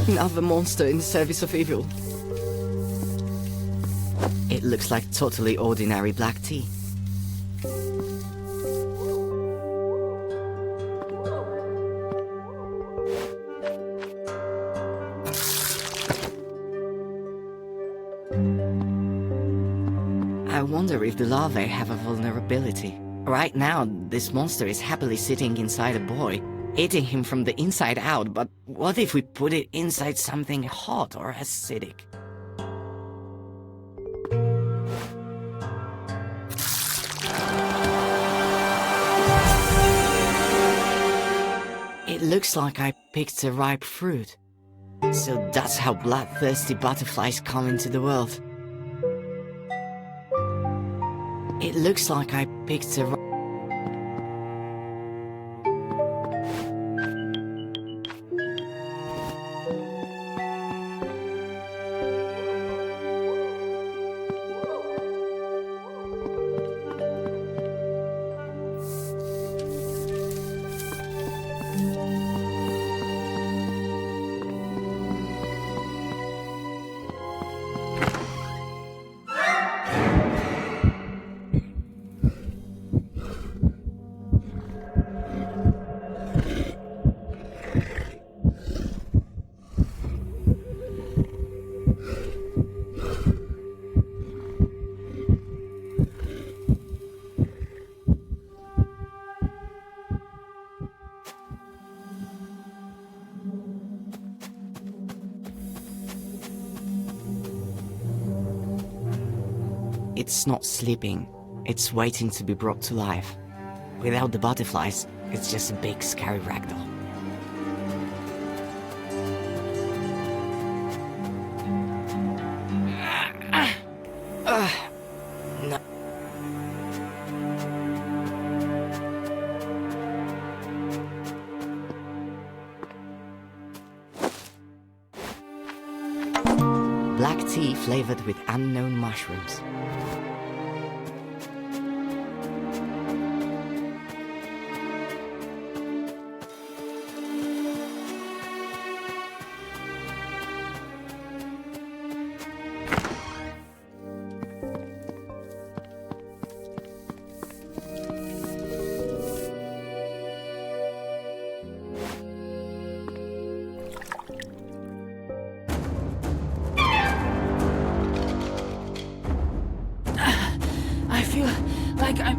Another monster in the service of evil. It looks like totally ordinary black tea. I wonder if the larvae have a vulnerability. Right now, this monster is happily sitting inside a boy, eating him from the inside out, but what if we put it inside something hot or acidic? It looks like I picked a ripe fruit. So that's how bloodthirsty butterflies come into the world. It looks like I picked a... It's not sleeping. It's waiting to be brought to life. Without the butterflies, it's just a big scary ragdoll. No. Black tea flavored with unknown mushrooms. Like I'm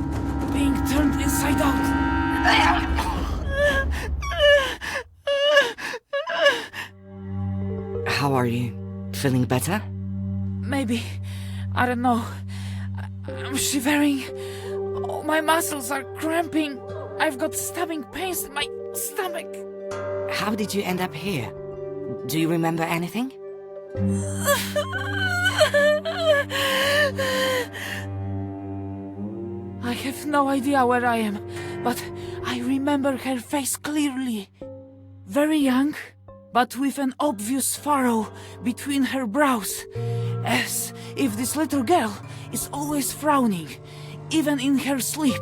being turned inside out. How are you? Feeling better? Maybe. I don't know. I'm shivering. Oh, my muscles are cramping. I've got stabbing pains in my stomach. How did you end up here? Do you remember anything? I have no idea where I am, but I remember her face clearly. Very young, but with an obvious furrow between her brows, as if this little girl is always frowning, even in her sleep.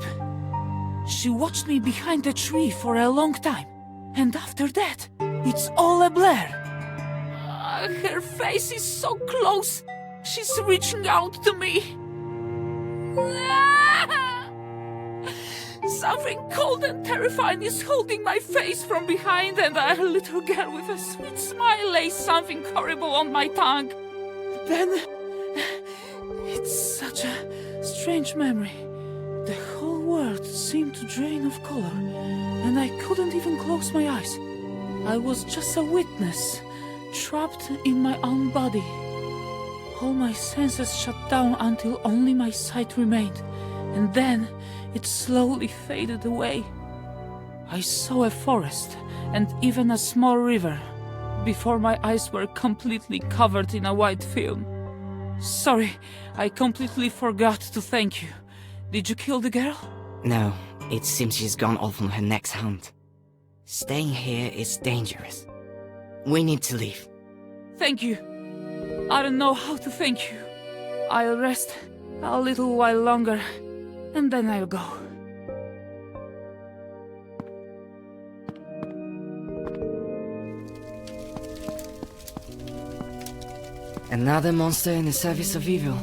She watched me behind a tree for a long time, and after that, it's all a blur. Her face is so close, she's reaching out to me. Something cold and terrifying is holding my face from behind, and a little girl with a sweet smile lays something horrible on my tongue. Then... it's such a strange memory. The whole world seemed to drain of color, and I couldn't even close my eyes. I was just a witness, trapped in my own body. All my senses shut down until only my sight remained, and then it slowly faded away. I saw a forest and even a small river before my eyes were completely covered in a white film. Sorry, I completely forgot to thank you. Did you kill the girl? No, it seems she's gone off on her next hunt. Staying here is dangerous. We need to leave. Thank you. I don't know how to thank you. I'll rest a little while longer, and then I'll go. Another monster in the service of evil.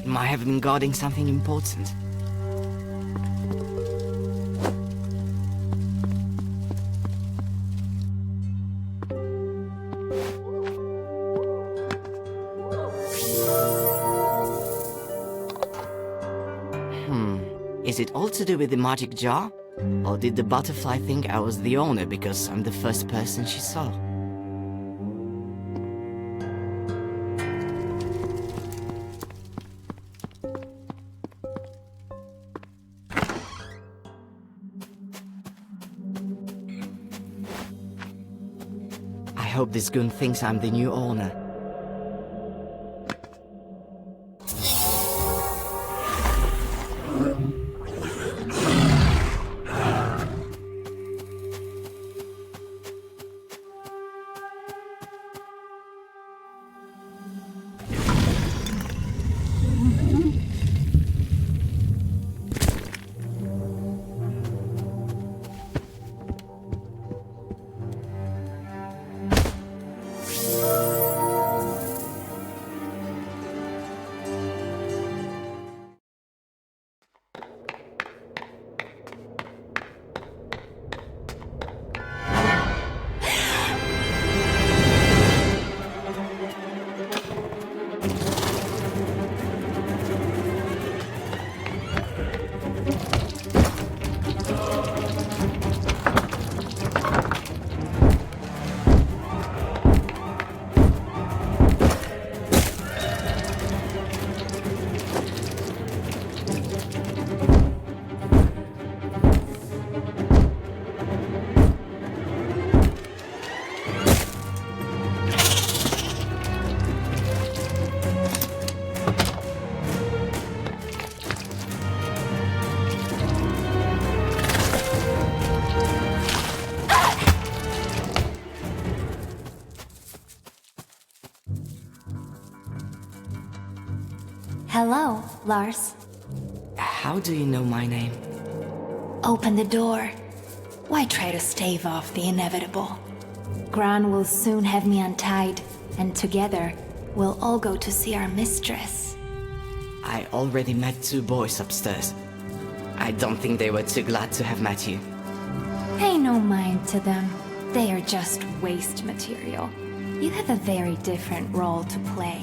He might have been guarding something important. Is it all to do with the magic jar? Or did the butterfly think I was the owner because I'm the first person she saw? I hope this goon thinks I'm the new owner. Hello, Lars. How do you know my name? Open the door. Why try to stave off the inevitable? Gran will soon have me untied, and together, we'll all go to see our mistress. I already met 2 boys upstairs. I don't think they were too glad to have met you. Pay no mind to them. They are just waste material. You have a very different role to play.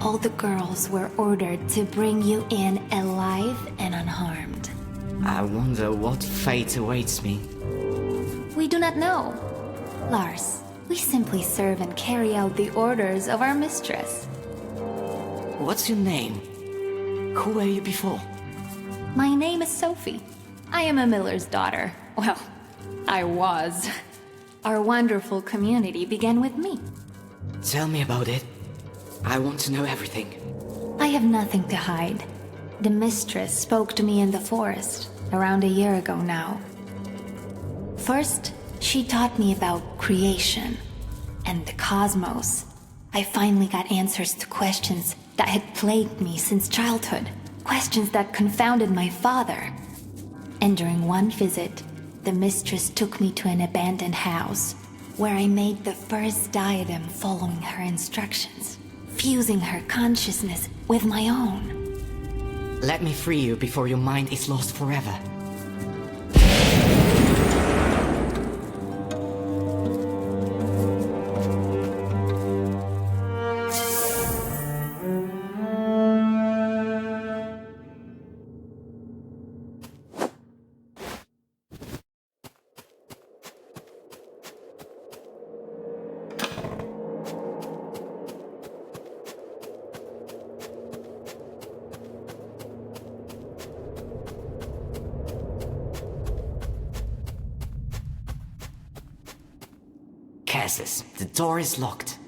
All the girls were ordered to bring you in alive and unharmed. I wonder what fate awaits me. We do not know. Lars, we simply serve and carry out the orders of our mistress. What's your name? Who were you before? My name is Sophie. I am a miller's daughter. Well, I was. Our wonderful community began with me. Tell me about it. I want to know everything. I have nothing to hide. The mistress spoke to me in the forest, around a year ago now. First, she taught me about creation and the cosmos. I finally got answers to questions that had plagued me since childhood. Questions that confounded my father. And during one visit, the mistress took me to an abandoned house, where I made the first diadem following her instructions, fusing her consciousness with my own. Let me free you before your mind is lost forever. Cassis, the door is locked.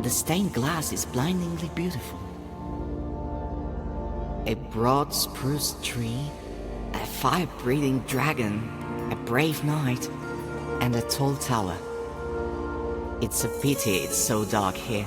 The stained glass is blindingly beautiful. A broad spruce tree, a fire-breathing dragon, a brave knight, and a tall tower. It's a pity it's so dark here.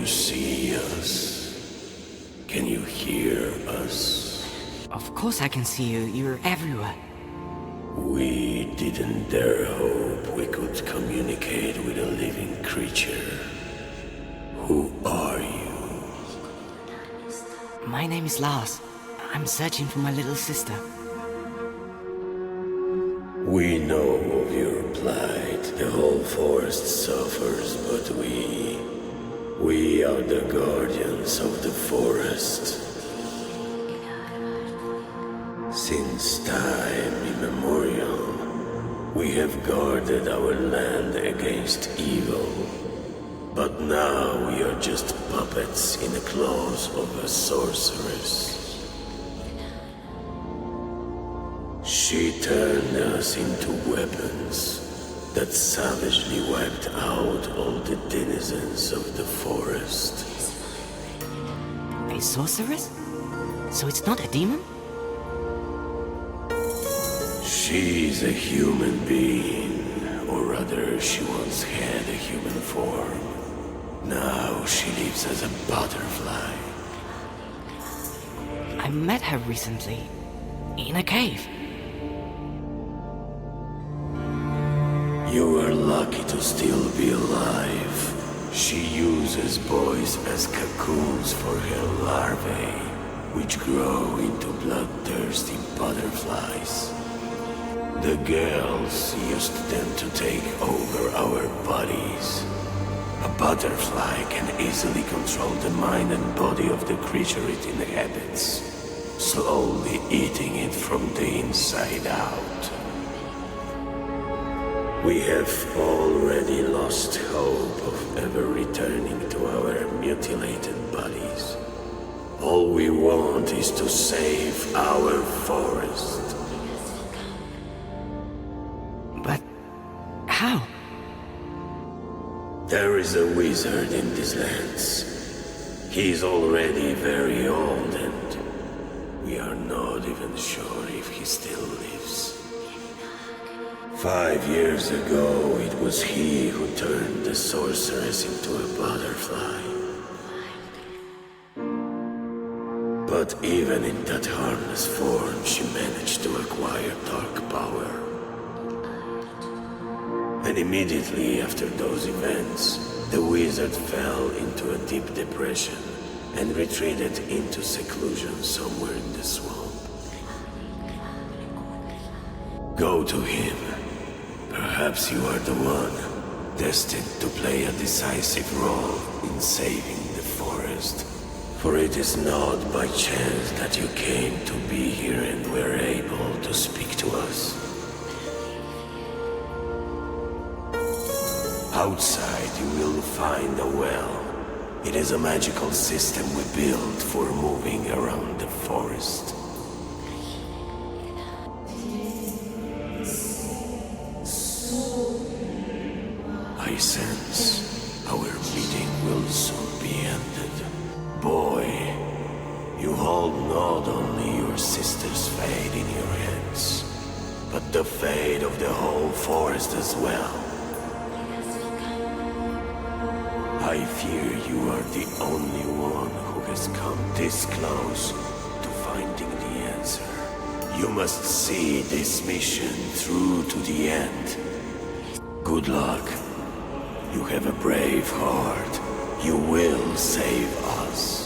you see us? Can you hear us? Of course I can see you. You're everywhere. We didn't dare hope we could communicate with a living creature. Who are you? My name is Lars. I'm searching for my little sister. We know of your plight. The whole forest suffers, but we are the guardians of the forest. Since time immemorial, we have guarded our land against evil. But now we are just puppets in the claws of a sorceress. She turned us into weapons that savagely wiped out all the denizens of the forest. A sorceress? So it's not a demon? She's a human being, or rather she once had a human form. Now she lives as a butterfly. I met her recently, in a cave. You are lucky to still be alive. She uses boys as cocoons for her larvae, which grow into bloodthirsty butterflies. The girls used them to take over our bodies. A butterfly can easily control the mind and body of the creature it inhabits, slowly eating it from the inside out. We have already lost hope of ever returning to our mutilated bodies. All we want is to save our forest. But how? There is a wizard in these lands. He's already very old and we are not even sure if he still lives. 5 years ago, it was he who turned the sorceress into a butterfly. But even in that harmless form, she managed to acquire dark power. And immediately after those events, the wizard fell into a deep depression and retreated into seclusion somewhere in the swamp. Go to him. Perhaps you are the one, destined to play a decisive role in saving the forest. For it is not by chance that you came to be here and were able to speak to us. Outside you will find a well. It is a magical system we built for moving around the forest. I sense our meeting will soon be ended. Boy, you hold not only your sister's fate in your hands, but the fate of the whole forest as well. I fear you are the only one who has come this close to finding the answer. You must see this mission through to the end. Good luck. You have a brave heart. You will save us.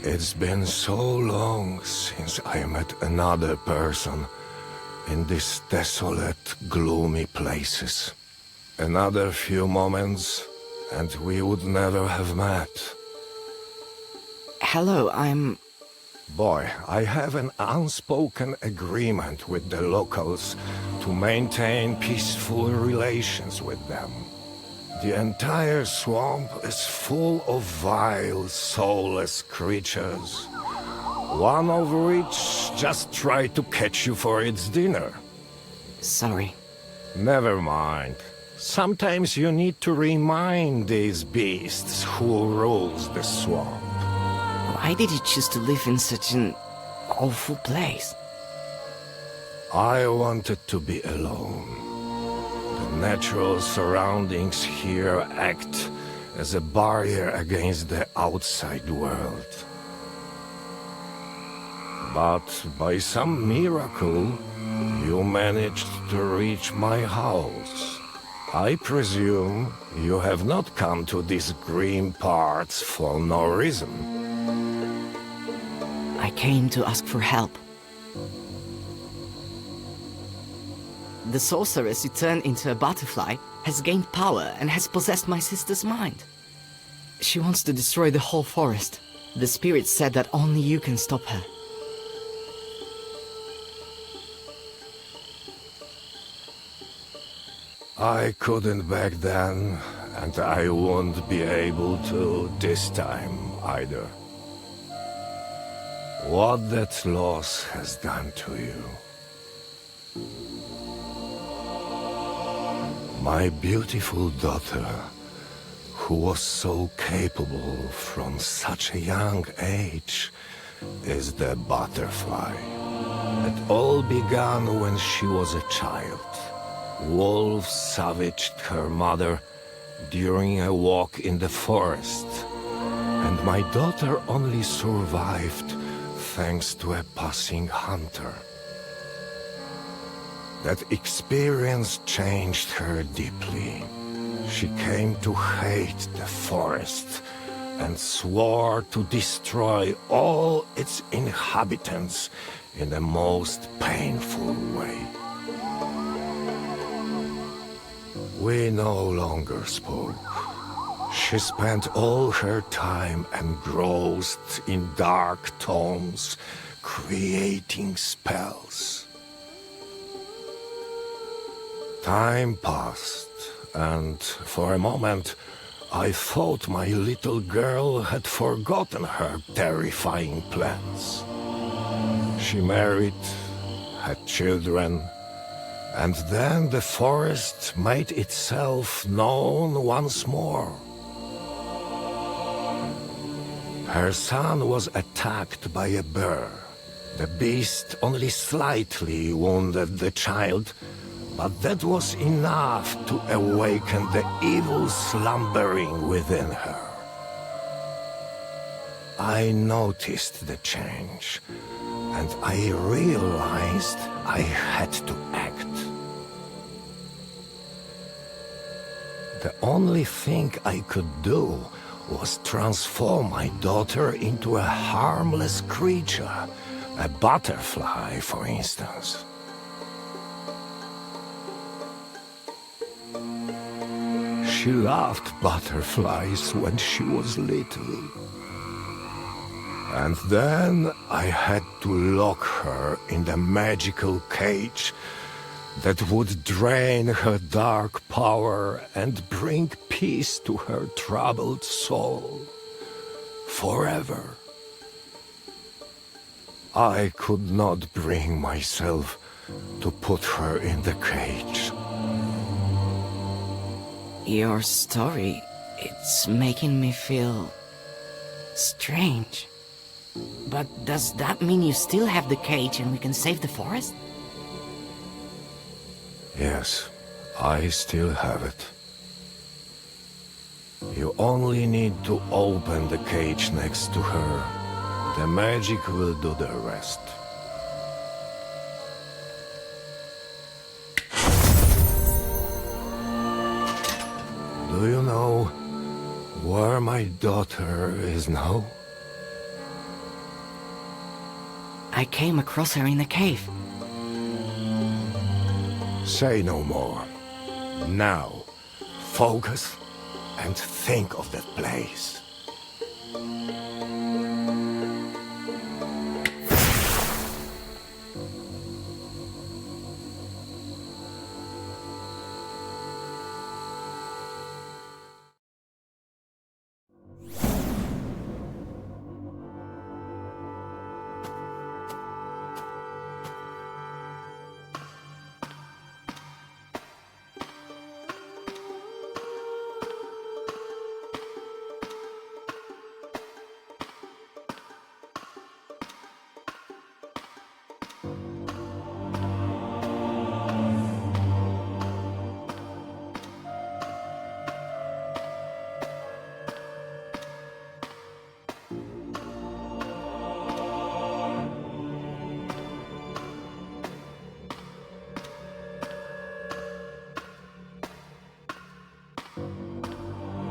It's been so long since I met another person in these desolate, gloomy places. Another few moments, and we would never have met. Hello, Boy, I have an unspoken agreement with the locals to maintain peaceful relations with them. The entire swamp is full of vile, soulless creatures, one of which just tried to catch you for its dinner. Sorry. Never mind. Sometimes you need to remind these beasts who rules the swamp. Why did you choose to live in such an awful place? I wanted to be alone. The natural surroundings here act as a barrier against the outside world. But by some miracle, you managed to reach my house. I presume you have not come to these grim parts for no reason. I came to ask for help. The sorceress who turned into a butterfly has gained power and has possessed my sister's mind. She wants to destroy the whole forest. The spirit said that only you can stop her. I couldn't back then, and I won't be able to this time either. What that loss has done to you. My beautiful daughter, who was so capable from such a young age, is the butterfly. It all began when she was a child. Wolves savaged her mother during a walk in the forest, and my daughter only survived thanks to a passing hunter. That experience changed her deeply. She came to hate the forest and swore to destroy all its inhabitants in the most painful way. We no longer spoke. She spent all her time engrossed in dark tomes, creating spells. Time passed, and for a moment, I thought my little girl had forgotten her terrifying plans. She married, had children, and then the forest made itself known once more. Her son was attacked by a bear. The beast only slightly wounded the child, but that was enough to awaken the evil slumbering within her. I noticed the change, and I realized I had to act. The only thing I could do was transform my daughter into a harmless creature, a butterfly, for instance. She loved butterflies when she was little. And then I had to lock her in the magical cage that would drain her dark power and bring peace to her troubled soul. Forever. I could not bring myself to put her in the cage. Your story, it's making me feel strange. But does that mean you still have the cage and we can save the forest? Yes, I still have it. You only need to open the cage next to her. The magic will do the rest. Do you know, Where my daughter is now? I came across her in the cave. Say no more. Now, focus and think of that place.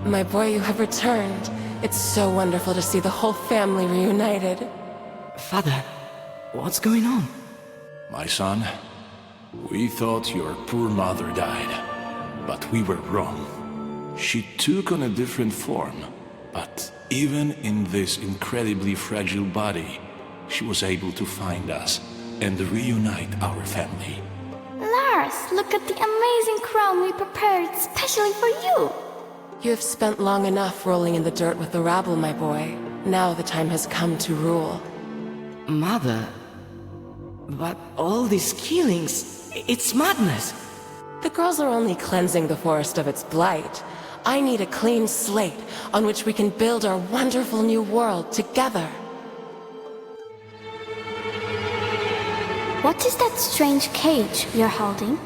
My boy, you have returned. It's so wonderful to see the whole family reunited. Father, what's going on? My son, we thought your poor mother died, but we were wrong. She took on a different form, but even in this incredibly fragile body, she was able to find us and reunite our family. Lars, look at the amazing crown we prepared especially for you. You have spent long enough rolling in the dirt with the rabble, my boy. Now the time has come to rule. Mother, but all these killings, it's madness. The girls are only cleansing the forest of its blight. I need a clean slate on which we can build our wonderful new world together. What is that strange cage you're holding?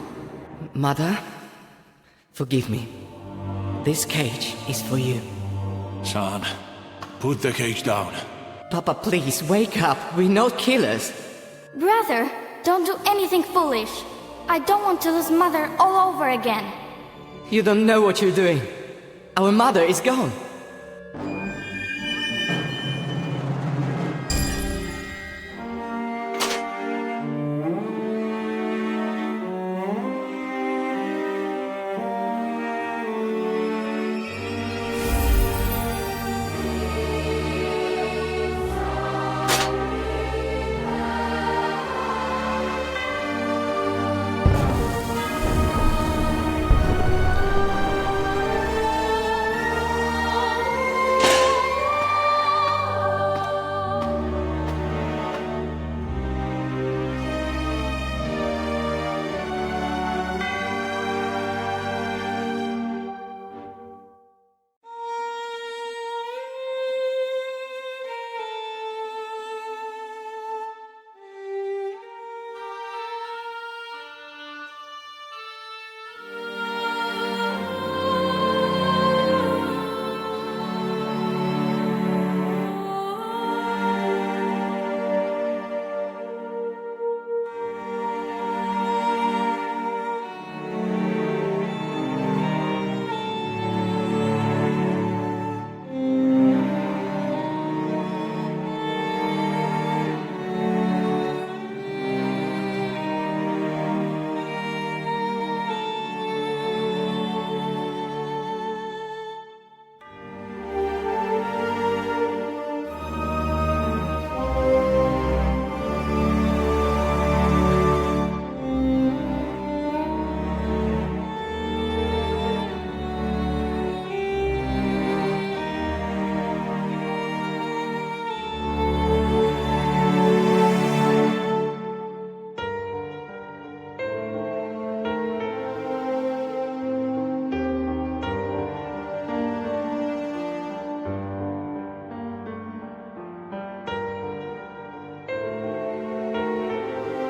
Mother, forgive me. This cage is for you. Son, put the cage down. Papa, please, wake up. We're not killers. Brother, don't do anything foolish. I don't want to lose Mother all over again. You don't know what you're doing. Our mother is gone.